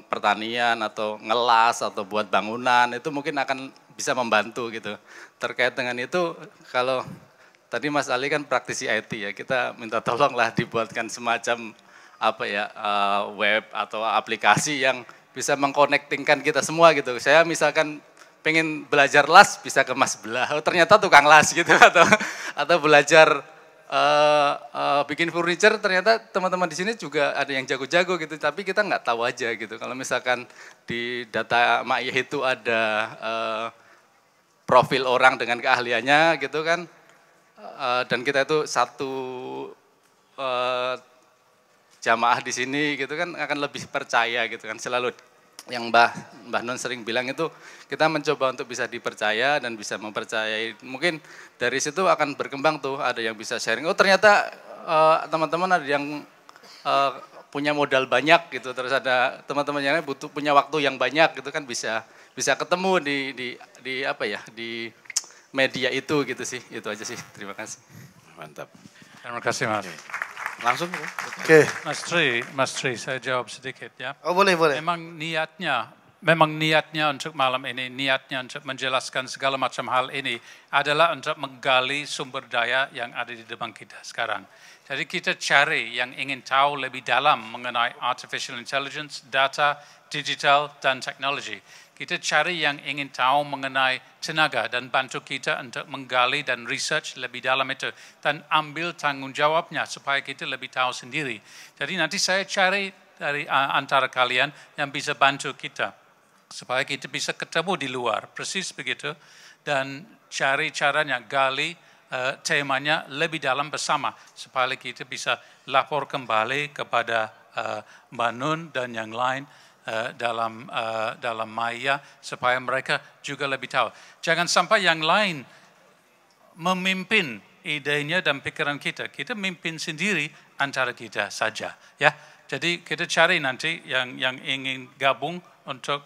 pertanian atau ngelas atau buat bangunan, itu mungkin akan bisa membantu gitu. Terkait dengan itu, kalau tadi Mas Ali kan praktisi IT ya, kita minta tolonglah dibuatkan semacam web atau aplikasi yang bisa mengkonektingkan kita semua gitu. Saya misalkan pengen belajar las bisa ke Mas Belah, ternyata tukang las gitu, atau belajar bikin furniture, ternyata teman-teman di sini juga ada yang jago-jago gitu, tapi kita nggak tahu aja gitu. Kalau misalkan di data Ma'iyah itu ada profil orang dengan keahliannya gitu kan, dan kita itu satu jamaah di sini gitu kan, akan lebih percaya gitu kan. Selalu yang Mbah Nun sering bilang itu, kita mencoba untuk bisa dipercaya dan bisa mempercayai. Mungkin dari situ akan berkembang tuh, ada yang bisa sharing. Oh ternyata teman-teman ada yang punya modal banyak gitu, terus ada teman-teman yang punya waktu yang banyak gitu kan, bisa ketemu di media itu gitu sih. Itu aja sih. Terima kasih.
Mantap.
Terima kasih Mas.
Langsung.
Oke.
Mas Tri, saya jawab sedikit ya.
Oh boleh.
Memang niatnya untuk malam ini, niatnya untuk menjelaskan segala macam hal ini adalah untuk menggali sumber daya yang ada di depan kita sekarang. Jadi kita cari yang ingin tahu lebih dalam mengenai artificial intelligence, data, digital, dan teknologi. Kita cari yang ingin tahu mengenai tenaga dan bantu kita untuk menggali dan research lebih dalam itu. Dan ambil tanggung jawabnya supaya kita lebih tahu sendiri. Jadi nanti saya cari dari antara kalian yang bisa bantu kita. Supaya kita bisa ketemu di luar, persis begitu. Dan cari caranya, gali temanya lebih dalam bersama. Supaya kita bisa lapor kembali kepada Mbak Nun dan yang lain. Dalam Maya, supaya mereka juga lebih tahu. Jangan sampai yang lain memimpin idenya dan pikiran kita. Kita mimpin sendiri antara kita saja. Ya, jadi kita cari nanti yang ingin gabung untuk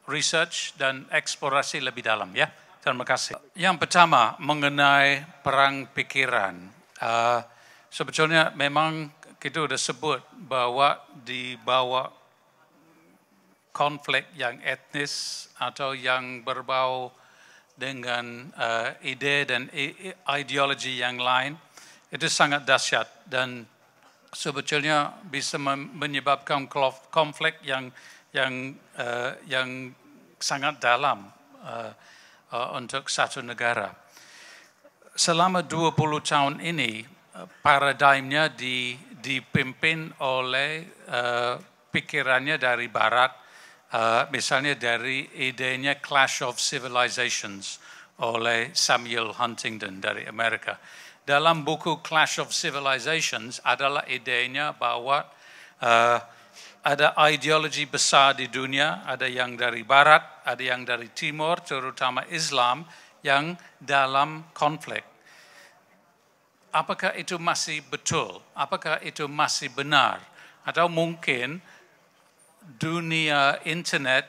research dan eksplorasi lebih dalam. Ya, terima kasih. Yang pertama mengenai perang pikiran. Sebetulnya memang kita sudah sebut bahwa di bawah konflik yang etnis atau yang berbau dengan ide dan ideologi yang lain, itu sangat dahsyat dan sebetulnya bisa menyebabkan konflik yang sangat dalam untuk satu negara. Selama 20 tahun ini paradigmnya dipimpin oleh pikirannya dari Barat. Misalnya dari idenya Clash of Civilizations oleh Samuel Huntington dari Amerika. Dalam buku Clash of Civilizations adalah idenya bahwa ada ideologi besar di dunia, ada yang dari barat, ada yang dari timur, terutama Islam, yang dalam konflik. Apakah itu masih betul? Apakah itu masih benar? Atau mungkin dunia internet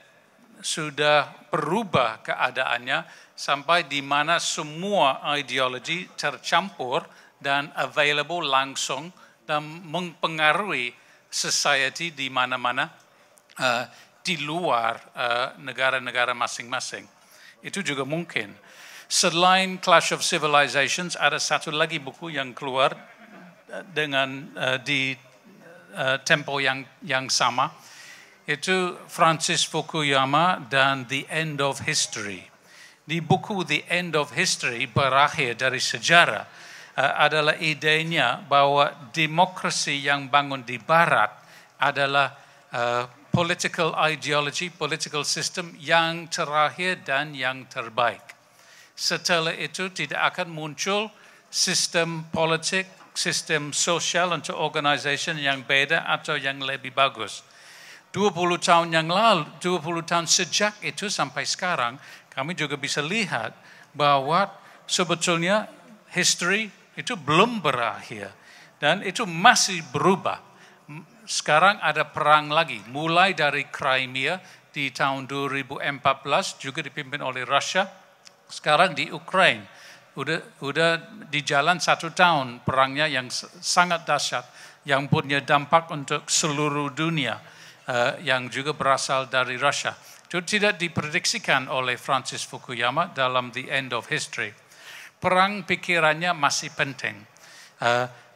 sudah berubah keadaannya sampai di mana semua ideologi tercampur dan available langsung dan mempengaruhi society di mana-mana di luar negara-negara masing-masing. Itu juga mungkin. Selain Clash of Civilizations, ada satu lagi buku yang keluar dengan di tempo yang sama. Itu Francis Fukuyama dan The End of History. Di buku The End of History, berakhir dari sejarah, adalah idenya bahwa demokrasi yang bangun di barat adalah political ideology, political system yang terakhir dan yang terbaik. Setelah itu tidak akan muncul sistem politik, sistem sosial untuk organisasi yang beda atau yang lebih bagus. 20 tahun yang lalu, 20 tahun sejak itu sampai sekarang, kami juga bisa lihat bahwa sebetulnya history itu belum berakhir dan itu masih berubah. Sekarang ada perang lagi, mulai dari Crimea di tahun 2014 juga dipimpin oleh Rusia. Sekarang di Ukraine, udah di jalan 1 tahun perangnya yang sangat dahsyat, yang punya dampak untuk seluruh dunia, yang juga berasal dari Rusia. Itu tidak diprediksikan oleh Francis Fukuyama dalam The End of History. Perang pikirannya masih penting.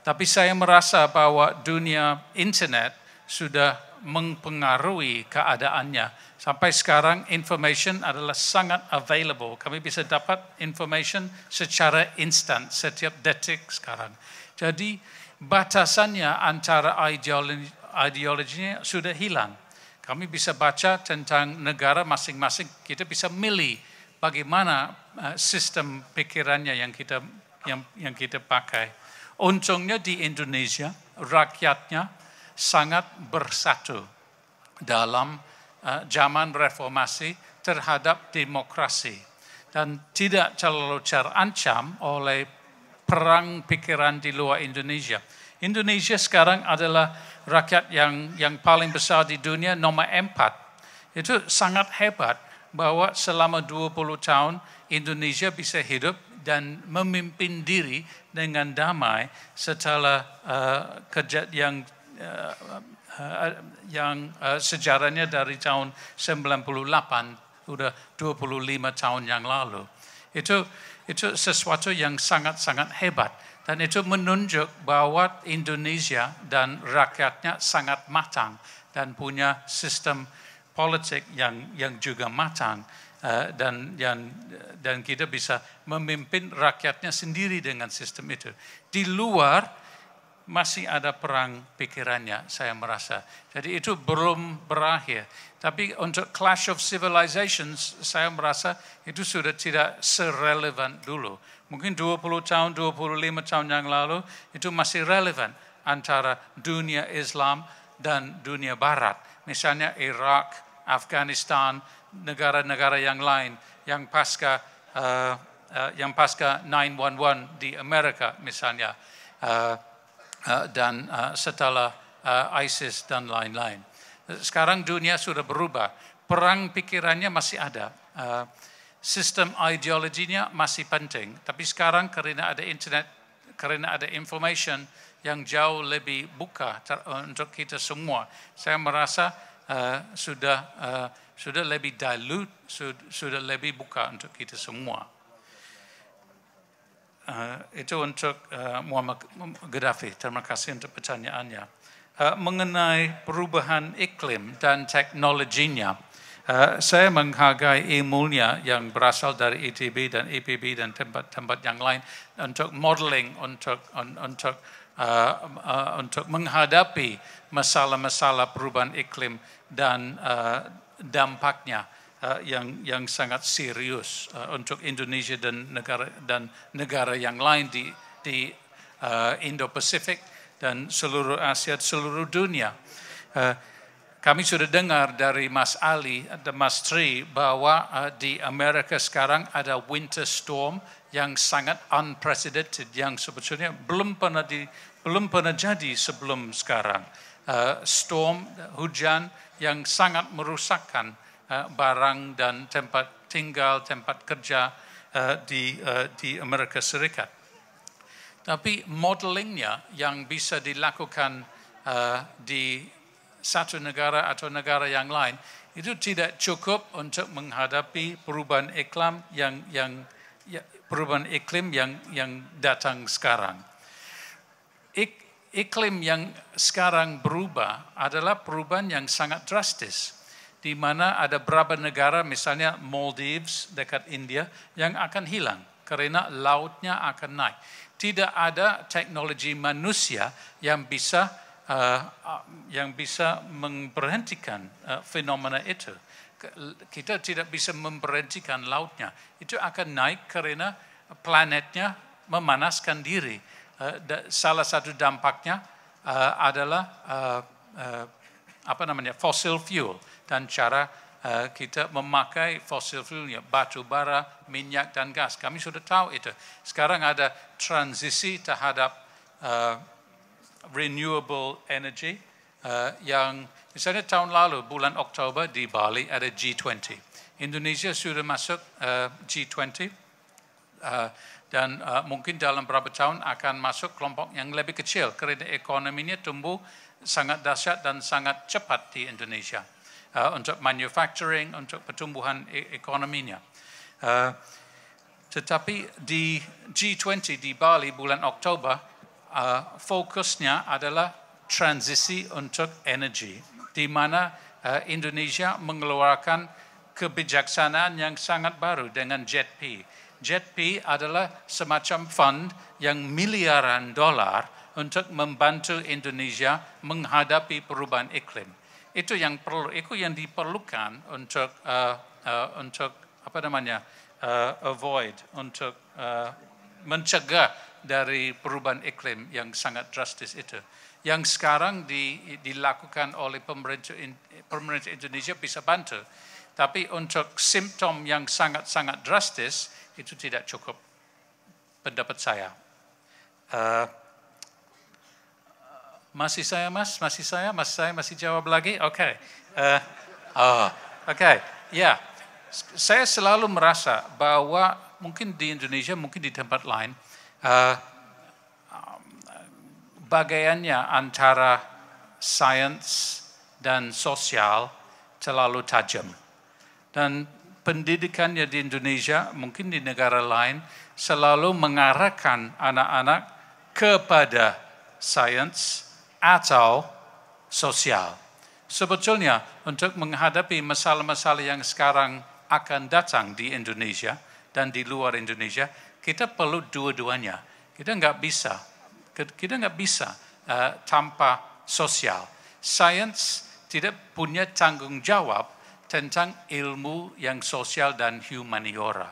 Tapi saya merasa bahwa dunia internet sudah mempengaruhi keadaannya. Sampai sekarang information adalah sangat available. Kami bisa dapat information secara instan setiap detik sekarang. Jadi batasannya antara ideologinya sudah hilang. Kami bisa baca tentang negara masing-masing. Kita bisa milih bagaimana sistem pikirannya yang kita pakai. Untungnya di Indonesia rakyatnya sangat bersatu dalam zaman reformasi terhadap demokrasi dan tidak terlalu terancam oleh perang pikiran di luar Indonesia. Indonesia sekarang adalah rakyat yang paling besar di dunia, nomor 4. Itu sangat hebat bahwa selama 20 tahun Indonesia bisa hidup dan memimpin diri dengan damai setelah kejadian yang sejarahnya dari tahun 98, sudah 25 tahun yang lalu. Itu sesuatu yang sangat-sangat hebat. Dan itu menunjuk bahwa Indonesia dan rakyatnya sangat matang dan punya sistem politik yang juga matang. Dan kita bisa memimpin rakyatnya sendiri dengan sistem itu. Di luar masih ada perang pikirannya, saya merasa. Jadi itu belum berakhir. Tapi untuk Clash of Civilizations, saya merasa itu sudah tidak serelevan dulu. Mungkin 20 tahun, 25 tahun yang lalu, itu masih relevan antara dunia Islam dan dunia Barat. Misalnya Irak, Afghanistan, negara-negara yang lain, yang pasca 9/11 di Amerika misalnya, dan setelah ISIS dan lain-lain. Sekarang dunia sudah berubah. Perang pikirannya masih ada. Sistem ideologinya masih penting. Tapi sekarang karena ada internet, karena ada information yang jauh lebih buka untuk kita semua, saya merasa sudah lebih dilute, sudah lebih buka untuk kita semua. Itu untuk Muammar Gaddafi. Terima kasih untuk pertanyaannya. Mengenai perubahan iklim dan teknologinya, saya menghargai ilmunya yang berasal dari ITB dan IPB dan tempat-tempat yang lain untuk modeling, untuk menghadapi masalah-masalah perubahan iklim dan dampaknya yang sangat serius untuk Indonesia dan negara yang lain di Indo-Pasifik dan seluruh Asia, seluruh dunia. kami sudah dengar dari Mas Ali dan Mas Tri bahwa di Amerika sekarang ada winter storm yang sangat unprecedented, yang sebetulnya belum pernah jadi sebelum sekarang. Storm, hujan yang sangat merusakkan barang dan tempat tinggal, tempat kerja di Amerika Serikat. Tapi modelingnya yang bisa dilakukan di satu negara atau negara yang lain itu tidak cukup untuk menghadapi perubahan iklim yang datang sekarang. Iklim yang sekarang berubah adalah perubahan yang sangat drastis, di mana ada beberapa negara, misalnya Maldives dekat India, yang akan hilang karena lautnya akan naik. Tidak ada teknologi manusia yang bisa memberhentikan fenomena itu. Kita tidak bisa memberhentikan lautnya. Itu akan naik karena planetnya memanaskan diri. Salah satu dampaknya adalah fossil fuel dan cara kita memakai fossil fuelnya, batu bara, minyak dan gas. Kami sudah tahu itu. Sekarang ada transisi terhadap renewable energy yang misalnya tahun lalu bulan Oktober di Bali ada G20. Indonesia sudah masuk G20 dan mungkin dalam beberapa tahun akan masuk kelompok yang lebih kecil karena ekonominya tumbuh sangat dahsyat dan sangat cepat di Indonesia untuk manufacturing, untuk pertumbuhan ekonominya. Tetapi di G20 di Bali bulan Oktober fokusnya adalah transisi untuk energi, di mana Indonesia mengeluarkan kebijaksanaan yang sangat baru dengan JETP. JETP adalah semacam fund yang miliaran dolar untuk membantu Indonesia menghadapi perubahan iklim. Itu yang diperlukan untuk mencegah dari perubahan iklim yang sangat drastis itu. Yang sekarang dilakukan oleh pemerintah Indonesia bisa bantu. Tapi untuk simptom yang sangat-sangat drastis, itu tidak cukup. Pendapat saya. Masih saya, Mas? Masih jawab lagi? Oke. Oke. Ya. Saya selalu merasa bahwa mungkin di Indonesia, mungkin di tempat lain, bagaiannya antara sains dan sosial terlalu tajam. Dan pendidikannya di Indonesia, mungkin di negara lain, selalu mengarahkan anak-anak kepada sains atau sosial. Sebetulnya untuk menghadapi masalah-masalah yang sekarang akan datang di Indonesia dan di luar Indonesia, kita perlu dua-duanya. Kita nggak bisa tanpa sosial. Sains tidak punya tanggung jawab tentang ilmu yang sosial dan humaniora.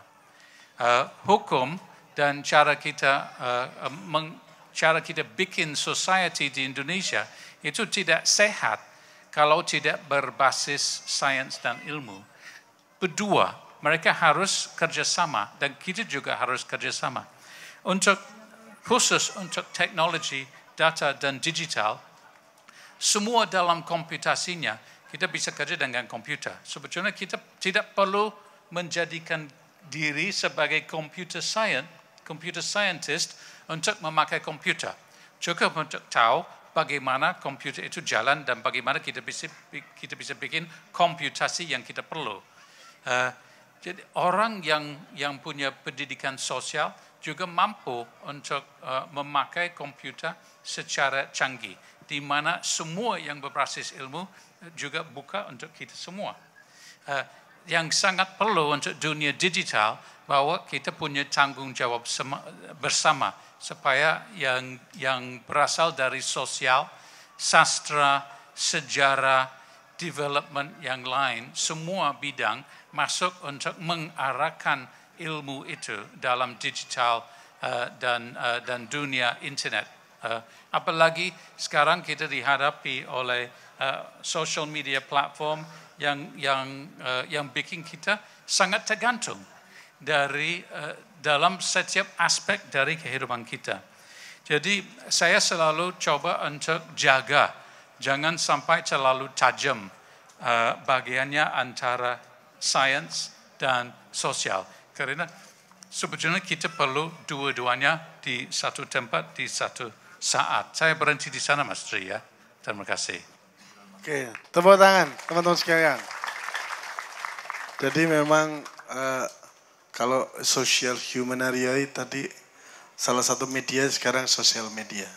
Hukum dan cara kita bikin society di Indonesia itu tidak sehat kalau tidak berbasis sains dan ilmu. Berdua, mereka harus kerjasama dan kita juga harus kerjasama. Khusus untuk teknologi, data dan digital, semua dalam komputasinya kita bisa kerja dengan komputer. Sebetulnya kita tidak perlu menjadikan diri sebagai computer scientist untuk memakai komputer. Cukup untuk tahu bagaimana komputer itu jalan dan bagaimana kita bisa bikin komputasi yang kita perlu. Jadi orang yang punya pendidikan sosial juga mampu untuk memakai komputer secara canggih, di mana semua yang berbasis ilmu juga buka untuk kita semua. Yang sangat perlu untuk dunia digital bahwa kita punya tanggung jawab bersama supaya yang berasal dari sosial, sastra, sejarah, development yang lain, semua bidang masuk untuk mengarahkan ilmu itu dalam digital dan dunia internet Apalagi sekarang kita dihadapi oleh social media platform yang bikin kita sangat tergantung dari dalam setiap aspek dari kehidupan kita. Jadi saya selalu coba untuk jaga, jangan sampai terlalu tajam bagiannya antara sains dan sosial. Karena sebetulnya kita perlu dua-duanya di satu tempat, di satu saat. Saya berhenti di sana, Mas Tri, ya. Terima kasih.
Oke, tepuk tangan teman-teman sekalian. Jadi memang kalau social humanitarian tadi salah satu media sekarang sosial media.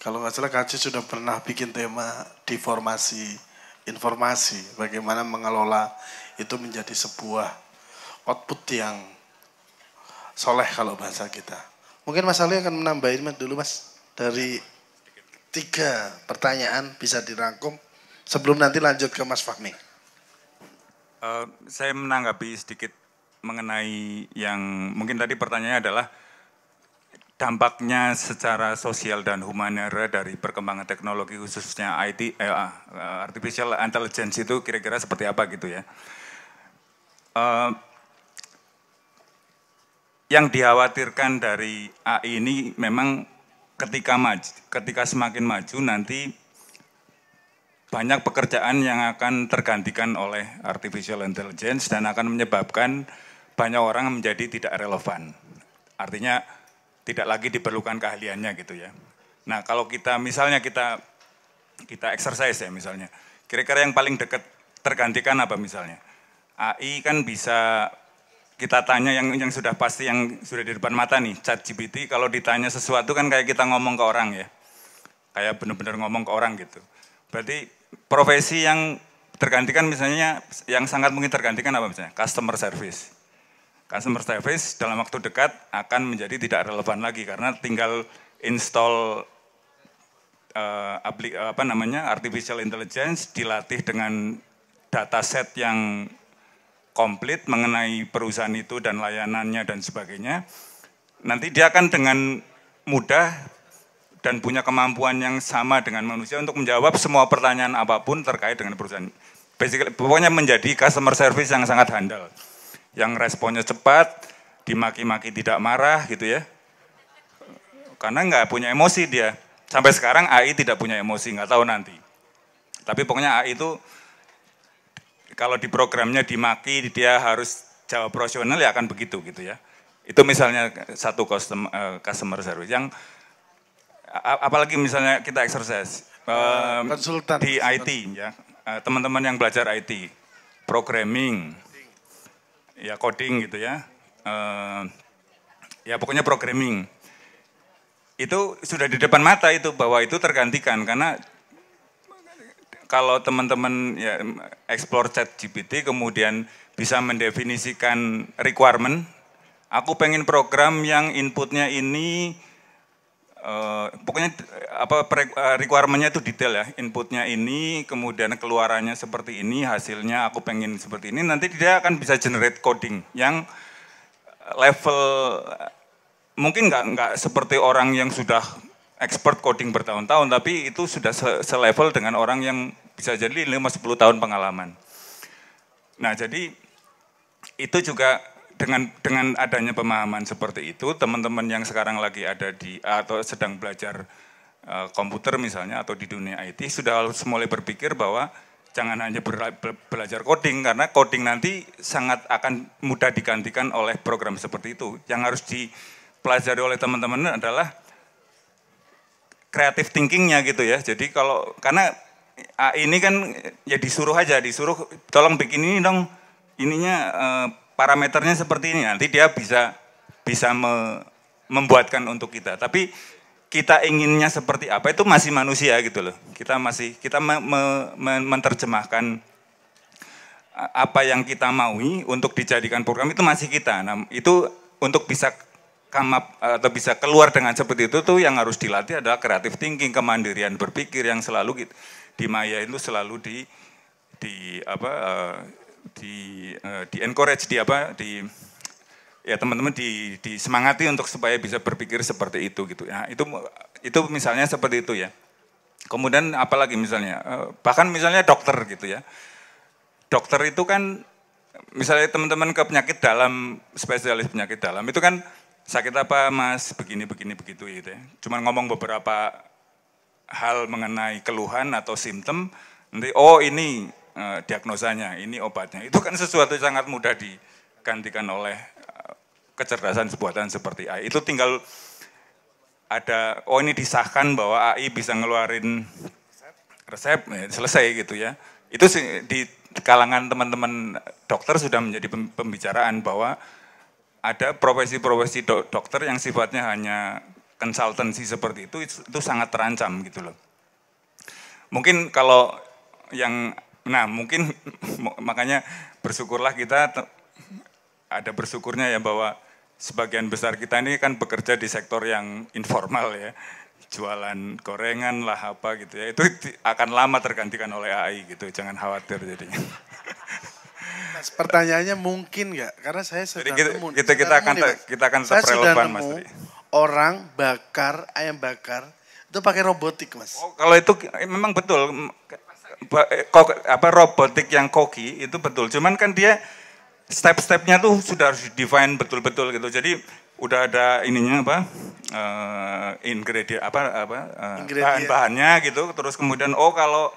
Kalau nggak salah KC sudah pernah bikin tema deformasi informasi, bagaimana mengelola itu menjadi sebuah output yang soleh kalau bahasa kita. Mungkin Mas Ali akan menambahin dulu Mas, dari 3 pertanyaan bisa dirangkum sebelum nanti lanjut ke Mas Fahmi.
Saya menanggapi sedikit mengenai yang mungkin tadi pertanyaannya adalah dampaknya secara sosial dan humaniora dari perkembangan teknologi khususnya IT, artificial intelligence itu kira-kira seperti apa gitu ya. Yang dikhawatirkan dari AI ini memang ketika semakin maju nanti banyak pekerjaan yang akan tergantikan oleh artificial intelligence dan akan menyebabkan banyak orang menjadi tidak relevan. Artinya tidak lagi diperlukan keahliannya gitu ya. Nah kalau kita misalnya kita exercise ya misalnya, kira-kira yang paling dekat tergantikan apa misalnya? AI kan bisa kita tanya yang sudah pasti, yang sudah di depan mata nih, ChatGPT kalau ditanya sesuatu kan kayak kita ngomong ke orang ya. Kayak benar-benar ngomong ke orang gitu. Berarti profesi yang tergantikan misalnya, yang sangat mungkin tergantikan apa misalnya? Customer service. Customer service dalam waktu dekat akan menjadi tidak relevan lagi karena tinggal install artificial intelligence, dilatih dengan dataset yang komplit mengenai perusahaan itu dan layanannya dan sebagainya. Nanti dia akan dengan mudah dan punya kemampuan yang sama dengan manusia untuk menjawab semua pertanyaan apapun terkait dengan perusahaan. Basically, pokoknya menjadi customer service yang sangat handal. Yang responnya cepat, dimaki-maki tidak marah gitu ya. Karena nggak punya emosi dia. Sampai sekarang AI tidak punya emosi, nggak tahu nanti. Tapi pokoknya AI itu kalau di programnya dimaki dia harus jawab profesional ya akan begitu gitu ya. Itu misalnya satu customer service yang apalagi misalnya kita exercise
konsultan
di IT ya, teman-teman yang belajar IT, programming, ya coding gitu ya, ya pokoknya programming itu sudah di depan mata itu bahwa itu tergantikan karena kalau teman-teman ya explore ChatGPT kemudian bisa mendefinisikan requirement, aku pengen program yang inputnya ini pokoknya requirement-nya itu detail ya, inputnya ini, kemudian keluarannya seperti ini, hasilnya aku pengen seperti ini, nanti dia akan bisa generate coding yang level mungkin nggak seperti orang yang sudah expert coding bertahun-tahun, tapi itu sudah selevel dengan orang yang bisa jadi 5-10 tahun pengalaman. Nah jadi itu juga dengan adanya pemahaman seperti itu, teman-teman yang sekarang lagi ada di atau sedang belajar komputer misalnya atau di dunia IT sudah harus mulai berpikir bahwa jangan hanya belajar coding karena coding nanti sangat akan mudah digantikan oleh program seperti itu. Yang harus dipelajari oleh teman-teman adalah creative thinking-nya gitu ya. Jadi karena ini kan ya disuruh tolong bikin ini dong, ininya parameternya seperti ini, nanti dia bisa membuatkan untuk kita. Tapi kita inginnya seperti apa itu masih manusia gitu loh. Kita menerjemahkan apa yang kita maui untuk dijadikan program itu masih kita. Nah, itu untuk bisa atau bisa keluar dengan seperti itu tuh yang harus dilatih adalah creative thinking, kemandirian berpikir yang selalu di Maya itu selalu di encourage ya teman-teman disemangati untuk supaya bisa berpikir seperti itu gitu ya. Itu Itu misalnya seperti itu ya. Kemudian apalagi misalnya, bahkan misalnya dokter gitu ya. Dokter itu kan, misalnya teman-teman ke penyakit dalam, spesialis penyakit dalam, itu kan sakit apa mas, begini, begitu gitu ya. Cuma ngomong beberapa hal mengenai keluhan atau simptom, nanti oh ini diagnosanya, ini obatnya. Itu kan sesuatu yang sangat mudah digantikan oleh kecerdasan buatan seperti AI. Itu tinggal ada, oh ini disahkan bahwa AI bisa ngeluarin resep, ya, selesai gitu ya. Itu di kalangan teman-teman dokter sudah menjadi pembicaraan bahwa ada profesi-profesi dokter yang sifatnya hanya konsultansi seperti itu sangat terancam gitu loh. Mungkin kalau yang, nah mungkin makanya bersyukurlah kita, ada bersyukurnya ya bahwa sebagian besar kita ini kan bekerja di sektor yang informal ya, jualan gorengan lah apa gitu ya, itu akan lama tergantikan oleh AI gitu, jangan khawatir jadinya.
Mas, pertanyaannya mungkin nggak? Karena saya sudah nemu.
Kita akan tetap relevan Mas.
Orang bakar, ayam bakar, itu pakai robotik Mas.
Oh, kalau itu memang betul, robotik yang koki itu betul, cuman kan dia step-stepnya tuh sudah harus define betul-betul gitu. Jadi udah ada ininya ingredient bahan-bahannya gitu. Terus kemudian kalau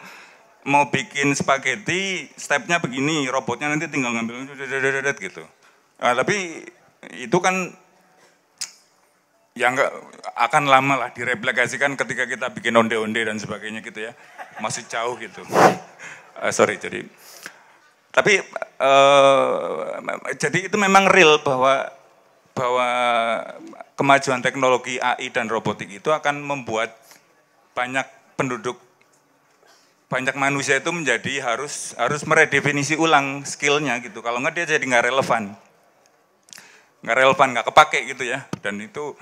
mau bikin spaghetti stepnya begini, robotnya nanti tinggal ngambil gitu. Tapi itu kan ya nggak akan lama lah direplikasikan ketika kita bikin onde-onde dan sebagainya gitu ya. Masih jauh gitu. Tapi jadi itu memang real bahwa kemajuan teknologi AI dan robotik itu akan membuat banyak manusia itu menjadi harus meredefinisi ulang skillnya gitu. Kalau nggak dia jadi nggak relevan, nggak kepake gitu ya. Dan itu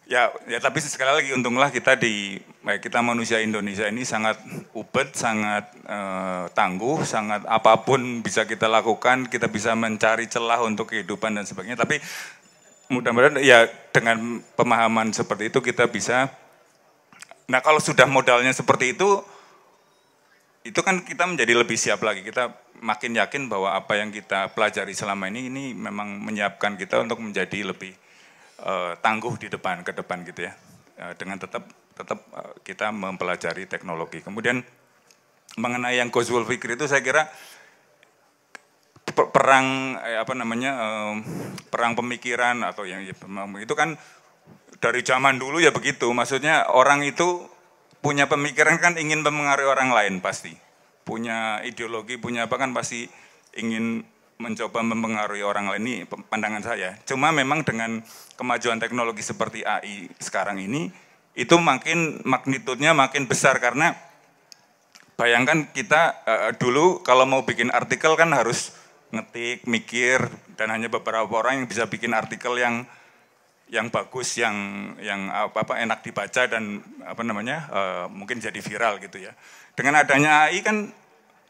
ya tapi sekali lagi untunglah kita manusia Indonesia ini sangat ubed, sangat tangguh, sangat apapun bisa kita lakukan, kita bisa mencari celah untuk kehidupan dan sebagainya. Tapi mudah-mudahan ya dengan pemahaman seperti itu kita bisa. Nah kalau sudah modalnya seperti itu kan kita menjadi lebih siap lagi. Kita makin yakin bahwa apa yang kita pelajari selama ini memang menyiapkan kita untuk menjadi lebih tangguh ke depan gitu ya, dengan tetap kita mempelajari teknologi. Kemudian mengenai yang Ghazwul Fikri itu saya kira perang pemikiran atau yang itu kan dari zaman dulu ya begitu. Maksudnya orang itu punya pemikiran kan ingin mempengaruhi orang lain pasti, punya ideologi, punya apa kan pasti ingin mencoba mempengaruhi orang lain. Ini pandangan saya. Cuma memang dengan kemajuan teknologi seperti AI sekarang ini, itu magnitudenya makin besar karena bayangkan kita dulu kalau mau bikin artikel kan harus ngetik, mikir, dan hanya beberapa orang yang bisa bikin artikel yang bagus, yang enak dibaca dan mungkin jadi viral gitu ya. Dengan adanya AI kan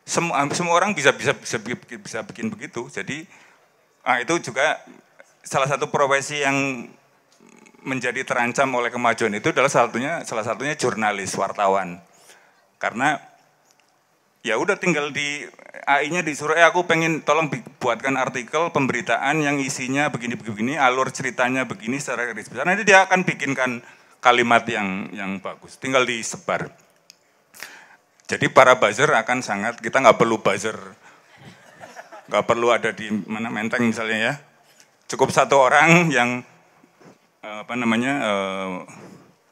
semua orang bisa bikin begitu. Jadi itu juga salah satu profesi yang menjadi terancam oleh kemajuan itu adalah salah satunya jurnalis, wartawan. Karena ya udah tinggal di AI-nya disuruh, aku pengen tolong buatkan artikel pemberitaan yang isinya begini, alur ceritanya begini secara garis besar. Nanti dia akan bikinkan kalimat yang bagus, tinggal disebar. Jadi para buzzer akan kita nggak perlu buzzer, nggak perlu ada di mana Menteng misalnya ya. Cukup satu orang yang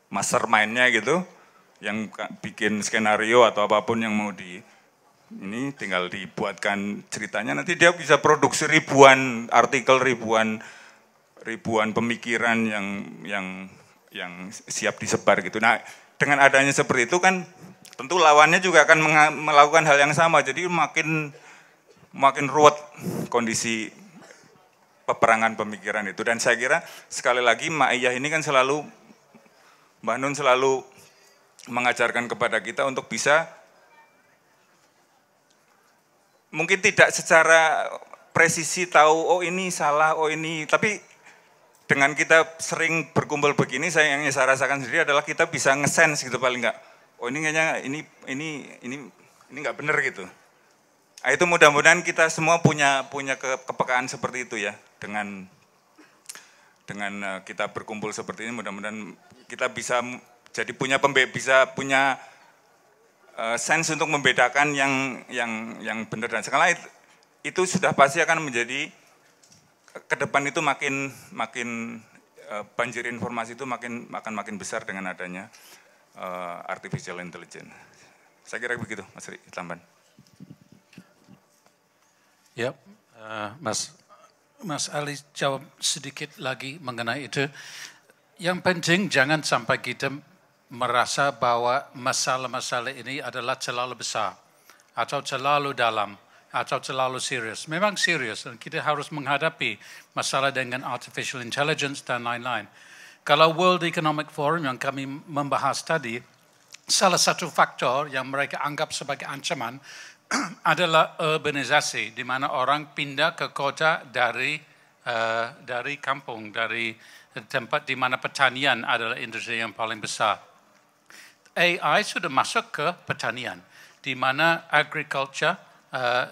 mastermind-nya gitu, yang bikin skenario atau apapun yang mau ini tinggal dibuatkan ceritanya, nanti dia bisa produksi ribuan artikel, ribuan pemikiran yang siap disebar gitu. Nah, dengan adanya seperti itu kan tentu lawannya juga akan melakukan hal yang sama. Jadi makin ruwet kondisi peperangan pemikiran itu. Dan saya kira sekali lagi Mak Iyah ini kan Mbak Nun selalu mengajarkan kepada kita untuk bisa, mungkin tidak secara presisi tahu, oh ini salah, oh ini, tapi dengan kita sering berkumpul begini, yang saya rasakan sendiri adalah kita bisa nge-sense gitu paling enggak. Oh ini kayaknya ini nggak benar gitu. Nah, itu mudah-mudahan kita semua punya kepekaan seperti itu ya. Dengan kita berkumpul seperti ini, mudah-mudahan kita bisa punya sense untuk membedakan yang benar dan salah. Itu sudah pasti akan menjadi ke depan itu makin banjir informasi itu akan makin besar dengan adanya artificial intelligence. Saya kira begitu, Mas Tamban.
Ya, Mas Ali jawab sedikit lagi mengenai itu. Yang penting jangan sampai kita merasa bahwa masalah-masalah ini adalah terlalu besar atau terlalu dalam atau terlalu serius. Memang serius dan kita harus menghadapi masalah dengan artificial intelligence dan lain-lain. Kalau World Economic Forum yang kami membahas tadi, salah satu faktor yang mereka anggap sebagai ancaman adalah urbanisasi, di mana orang pindah ke kota dari kampung, dari tempat di mana pertanian adalah industri yang paling besar. AI sudah masuk ke pertanian, di mana agriculture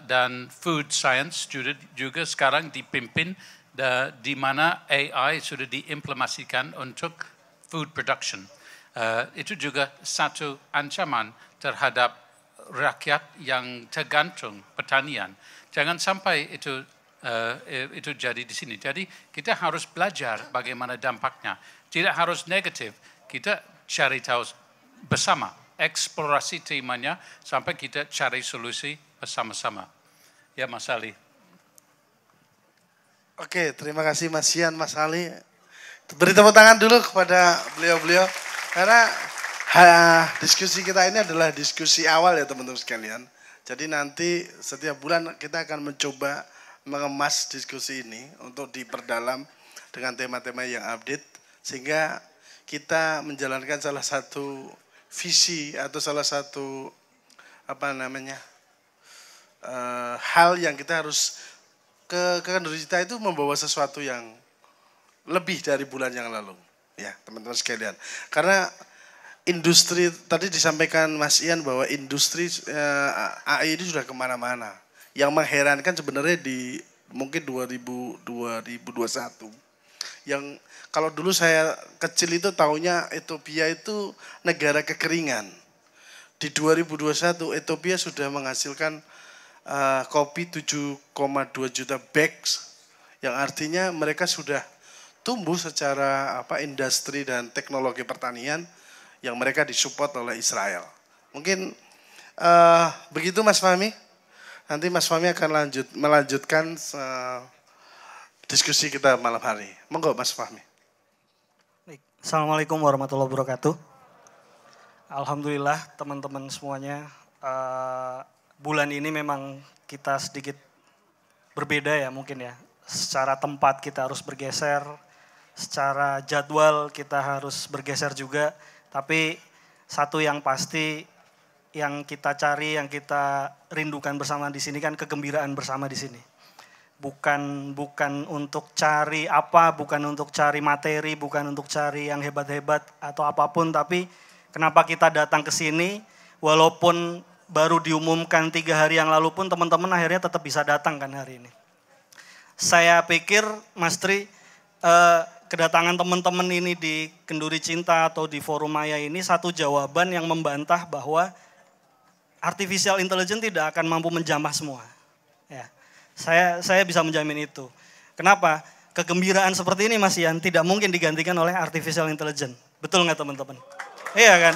dan food science juga sekarang dipimpin di mana AI sudah diimplementasikan untuk food production. Itu juga satu ancaman terhadap rakyat yang tergantung pertanian. Jangan sampai itu jadi di sini. Jadi kita harus belajar bagaimana dampaknya. Tidak harus negatif. Kita cari tahu bersama, eksplorasi temanya sampai kita cari solusi bersama-sama. Ya, Mas Ali.
Oke, terima kasih Mas Ian, Mas Ali. Beri tepuk tangan dulu kepada beliau-beliau. Karena diskusi kita ini adalah diskusi awal ya teman-teman sekalian. Jadi nanti setiap bulan kita akan mencoba mengemas diskusi ini untuk diperdalam dengan tema-tema yang update. Sehingga kita menjalankan salah satu visi atau salah satu hal yang kita harus ke Kandurita itu membawa sesuatu yang lebih dari bulan yang lalu, ya teman-teman sekalian. Karena industri tadi disampaikan Mas Ian bahwa industri AI ini sudah kemana-mana. Yang mengherankan sebenarnya di mungkin 2021. Yang kalau dulu saya kecil itu taunya Ethiopia itu negara kekeringan. Di 2021 Ethiopia sudah menghasilkan kopi 7,2 juta bags, yang artinya mereka sudah tumbuh secara industri dan teknologi pertanian yang mereka disupport oleh Israel. Mungkin begitu Mas Fahmi. Nanti Mas Fahmi akan melanjutkan diskusi kita malam hari. Monggo Mas Fahmi.
Assalamualaikum warahmatullahi wabarakatuh. Alhamdulillah teman-teman semuanya. Bulan ini memang kita sedikit berbeda ya mungkin ya. Secara tempat kita harus bergeser, secara jadwal kita harus bergeser juga. Tapi satu yang pasti yang kita cari, yang kita rindukan bersama di sini kan kegembiraan bersama di sini. Bukan untuk cari apa, bukan untuk cari materi, bukan untuk cari yang hebat-hebat atau apapun. Tapi kenapa kita datang ke sini walaupun baru diumumkan 3 hari yang lalu pun teman-teman akhirnya tetap bisa datang kan hari ini. Saya pikir Mas Tri, kedatangan teman-teman ini di Kenduri Cinta atau di Forum Maya ini satu jawaban yang membantah bahwa artificial intelligence tidak akan mampu menjamah semua. Ya, saya bisa menjamin itu. Kenapa? Kegembiraan seperti ini Mas Ian tidak mungkin digantikan oleh artificial intelligence. Betul nggak teman-teman? Iya kan?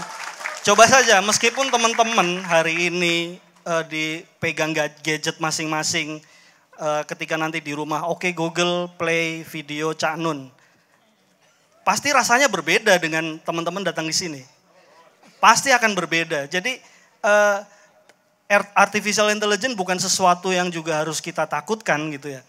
Coba saja, meskipun teman-teman hari ini dipegang gadget masing-masing, ketika nanti di rumah, oke Google play video Cak Nun. Pasti rasanya berbeda dengan teman-teman datang di sini. Pasti akan berbeda. Jadi artificial intelligence bukan sesuatu yang juga harus kita takutkan gitu ya.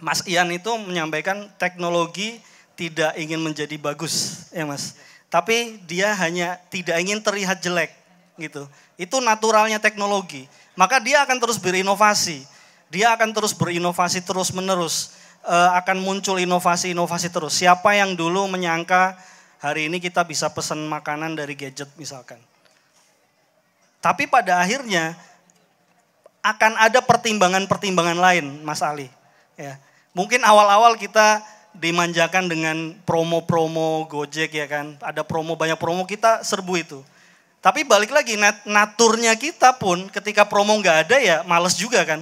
Mas Ian itu menyampaikan teknologi tidak ingin menjadi bagus ya Mas. Tapi dia hanya tidak ingin terlihat jelek gitu. Itu naturalnya teknologi. Maka dia akan terus berinovasi. Dia akan terus berinovasi terus menerus. akan muncul inovasi-inovasi terus. Siapa yang dulu menyangka hari ini kita bisa pesan makanan dari gadget misalkan. Tapi pada akhirnya akan ada pertimbangan-pertimbangan lain, Mas Ali. Ya. Mungkin awal-awal kita dimanjakan dengan promo-promo Gojek ya kan. Ada promo, banyak promo, kita serbu itu. Tapi balik lagi, naturnya kita pun ketika promo nggak ada ya males juga kan.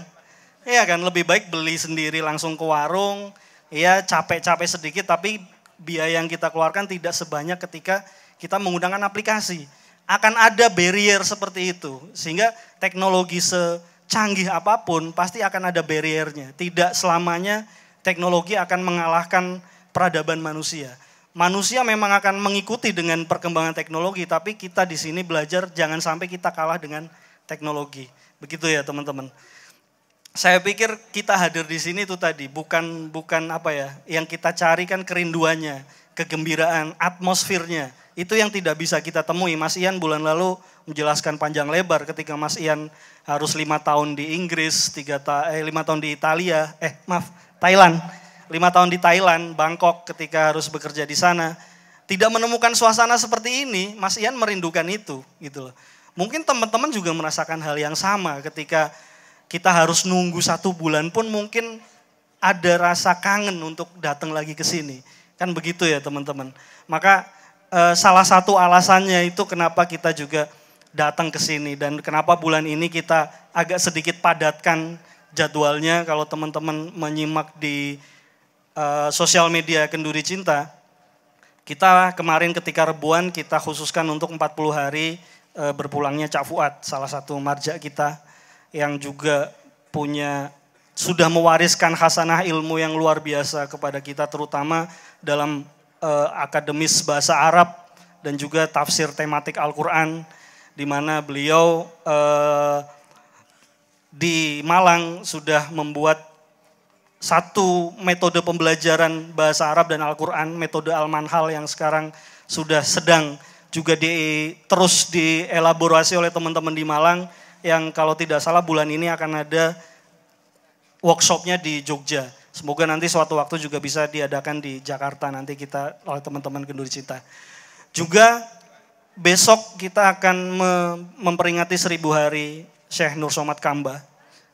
Iya kan, lebih baik beli sendiri langsung ke warung, ya capek-capek sedikit tapi biaya yang kita keluarkan tidak sebanyak ketika kita menggunakan aplikasi. Akan ada barrier seperti itu, sehingga teknologi secanggih apapun pasti akan ada barriernya. Tidak selamanya teknologi akan mengalahkan peradaban manusia. Manusia memang akan mengikuti dengan perkembangan teknologi, tapi kita di sini belajar jangan sampai kita kalah dengan teknologi. Begitu ya teman-teman. Saya pikir kita hadir di sini itu tadi bukan apa ya, yang kita cari kan kerinduannya, kegembiraan, atmosfernya. Itu yang tidak bisa kita temui. Mas Ian bulan lalu menjelaskan panjang lebar ketika Mas Ian harus 5 tahun di Inggris, 5 tahun di Thailand. 5 tahun di Thailand, Bangkok ketika harus bekerja di sana. Tidak menemukan suasana seperti ini, Mas Ian merindukan itu gitu loh. Mungkin teman-teman juga merasakan hal yang sama ketika kita harus nunggu 1 bulan pun mungkin ada rasa kangen untuk datang lagi ke sini. Kan begitu ya teman-teman. Maka salah satu alasannya itu kenapa kita juga datang ke sini dan kenapa bulan ini kita agak sedikit padatkan jadwalnya. Kalau teman-teman menyimak di sosial media Kenduri Cinta, kita kemarin ketika Rebuan kita khususkan untuk 40 hari berpulangnya Cak Fuad, salah satu marja kita yang juga sudah mewariskan hasanah ilmu yang luar biasa kepada kita, terutama dalam akademis bahasa Arab dan juga tafsir tematik Al-Quran, di mana beliau di Malang sudah membuat satu metode pembelajaran bahasa Arab dan Al-Quran, metode Al-Manhal yang sekarang sudah sedang juga terus dielaborasi oleh teman-teman di Malang, yang kalau tidak salah bulan ini akan ada workshopnya di Jogja. Semoga nanti suatu waktu juga bisa diadakan di Jakarta nanti kita oleh teman-teman Kenduri Cinta. Juga besok kita akan memperingati 1000 hari Syekh Nur Somad Kamba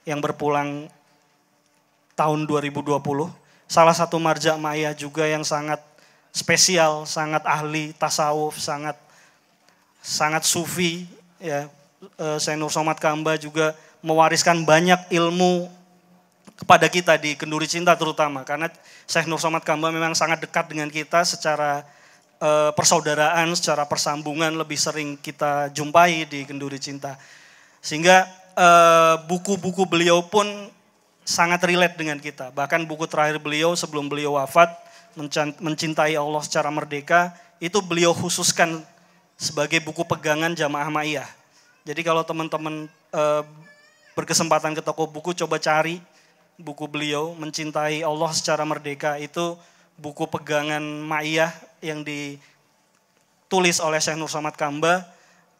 yang berpulang tahun 2020. Salah satu marja ma'iyah juga yang sangat spesial, sangat ahli tasawuf, sangat sufi. Ya, Syekh Nur Somad Kamba juga mewariskan banyak ilmu kepada kita di Kenduri Cinta terutama. Karena Syekh Nur Somad Kamba memang sangat dekat dengan kita secara persaudaraan, secara persambungan lebih sering kita jumpai di Kenduri Cinta. Sehingga buku-buku beliau pun sangat relate dengan kita. Bahkan buku terakhir beliau sebelum beliau wafat, Mencintai Allah Secara Merdeka, itu beliau khususkan sebagai buku pegangan jamaah ma'iyah. Jadi kalau teman-teman berkesempatan ke toko buku, coba cari buku beliau, Mencintai Allah Secara Merdeka. Itu buku pegangan ma'iyah yang ditulis oleh Syekh Nur Somad Kamba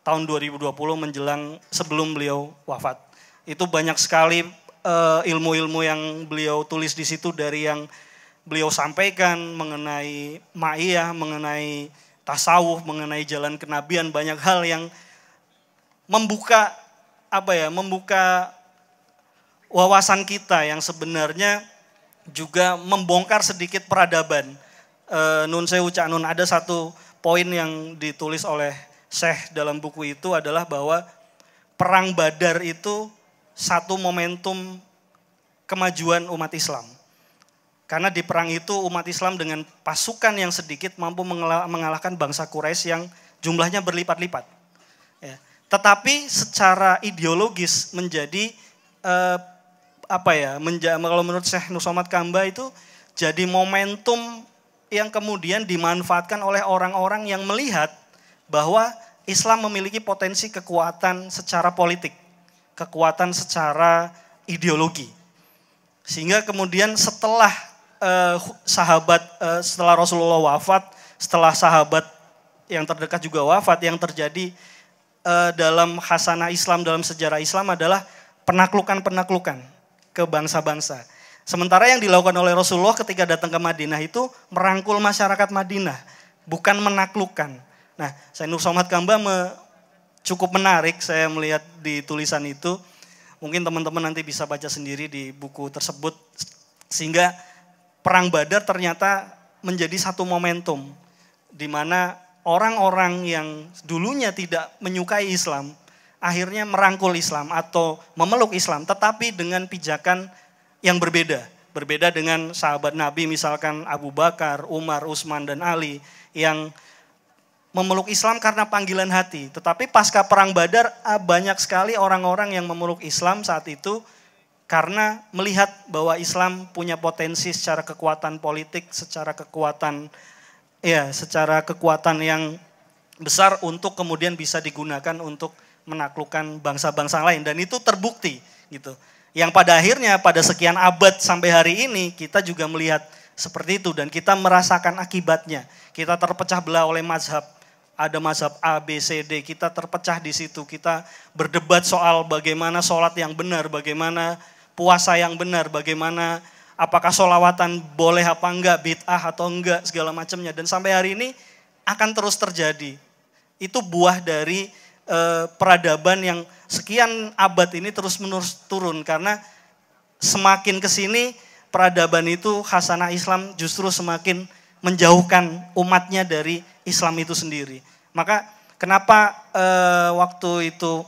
tahun 2020 menjelang sebelum beliau wafat. Itu banyak sekali ilmu-ilmu yang beliau tulis di situ, dari yang beliau sampaikan mengenai ma'iyah, mengenai tasawuf, mengenai jalan kenabian, banyak hal yang membuka wawasan kita yang sebenarnya juga membongkar sedikit peradaban. Nun sewu Cak Nun, ada satu poin yang ditulis oleh Syekh dalam buku itu adalah bahwa perang Badar itu satu momentum kemajuan umat Islam. Karena di perang itu umat Islam dengan pasukan yang sedikit mampu mengalahkan bangsa Quraisy yang jumlahnya berlipat-lipat. Ya. Tetapi secara ideologis menjadi kalau menurut Syekh Nur Somad Kamba itu jadi momentum yang kemudian dimanfaatkan oleh orang-orang yang melihat bahwa Islam memiliki potensi kekuatan secara politik, kekuatan secara ideologi. Sehingga kemudian setelah setelah Rasulullah wafat, setelah sahabat yang terdekat juga wafat, yang terjadi dalam khasanah Islam, dalam sejarah Islam adalah penaklukan-penaklukan ke bangsa-bangsa. Sementara yang dilakukan oleh Rasulullah ketika datang ke Madinah itu merangkul masyarakat Madinah, bukan menaklukkan. Nah, Syekh Nur Somad Kamba cukup menarik saya melihat di tulisan itu. Mungkin teman-teman nanti bisa baca sendiri di buku tersebut. Sehingga Perang Badar ternyata menjadi satu momentum di mana orang-orang yang dulunya tidak menyukai Islam akhirnya merangkul Islam atau memeluk Islam, tetapi dengan pijakan yang berbeda. Berbeda dengan sahabat Nabi misalkan Abu Bakar, Umar, Utsman, dan Ali yang memeluk Islam karena panggilan hati. Tetapi pasca Perang Badar banyak sekali orang-orang yang memeluk Islam saat itu karena melihat bahwa Islam punya potensi secara kekuatan politik, secara kekuatan yang besar untuk kemudian bisa digunakan untuk menaklukkan bangsa-bangsa lain, dan itu terbukti gitu. Yang pada akhirnya pada sekian abad sampai hari ini kita juga melihat seperti itu dan kita merasakan akibatnya. Kita terpecah belah oleh mazhab. Ada mazhab A, B, C, D. Kita terpecah di situ. Kita berdebat soal bagaimana sholat yang benar, bagaimana puasa yang benar, bagaimana apakah sholawatan boleh apa enggak, bid'ah atau enggak, segala macamnya. Dan sampai hari ini akan terus terjadi. Itu buah dari peradaban yang sekian abad ini terus-menerus turun. Karena semakin kesini peradaban itu khasanah Islam justru semakin menjauhkan umatnya dari Islam itu sendiri. Maka kenapa waktu itu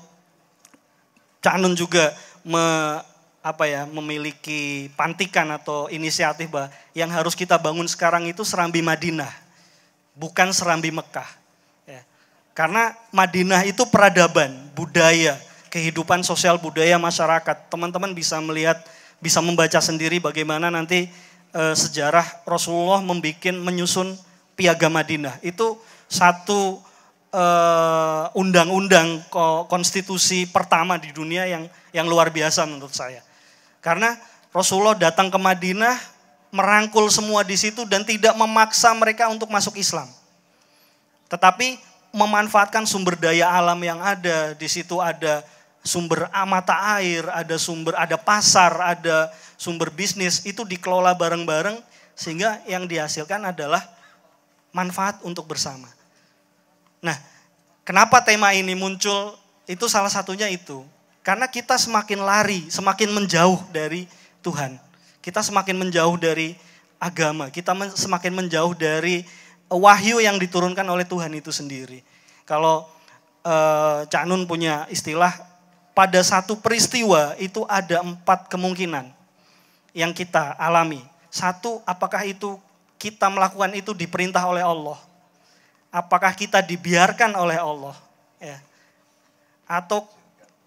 Cak Nun juga memiliki pantikan atau inisiatif bahwa yang harus kita bangun sekarang itu Serambi Madinah, bukan Serambi Mekah. Ya. Karena Madinah itu peradaban, budaya, kehidupan sosial budaya masyarakat. Teman-teman bisa melihat, bisa membaca sendiri bagaimana nanti sejarah Rasulullah menyusun Piagam Madinah. Itu satu undang-undang konstitusi pertama di dunia yang luar biasa menurut saya. Karena Rasulullah datang ke Madinah, merangkul semua di situ dan tidak memaksa mereka untuk masuk Islam. Tetapi memanfaatkan sumber daya alam yang ada. Di situ ada sumber mata air, ada pasar, ada sumber bisnis, itu dikelola bareng-bareng sehingga yang dihasilkan adalah manfaat untuk bersama. Nah, kenapa tema ini muncul? Itu salah satunya itu. Karena kita semakin lari, semakin menjauh dari Tuhan. Kita semakin menjauh dari agama, kita semakin menjauh dari wahyu yang diturunkan oleh Tuhan itu sendiri. Kalau Cak Nun punya istilah, pada satu peristiwa itu ada 4 kemungkinan yang kita alami. 1, apakah itu kita melakukan itu diperintah oleh Allah? Apakah kita dibiarkan oleh Allah? Ya. Atau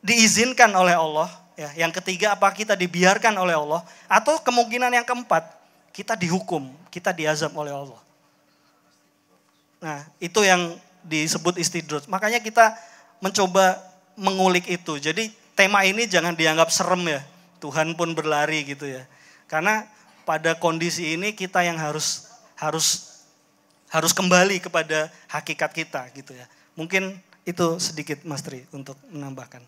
diizinkan oleh Allah? Ya. Yang ketiga, apakah kita dibiarkan oleh Allah? Atau kemungkinan yang keempat, kita dihukum, kita diazab oleh Allah. Nah, itu yang disebut istidroj. Makanya kita mencoba mengulik itu. Jadi tema ini jangan dianggap serem ya. Tuhan pun berlari gitu ya. Karena pada kondisi ini kita yang harus kembali kepada hakikat kita gitu ya. Mungkin itu sedikit Mas Tri untuk menambahkan.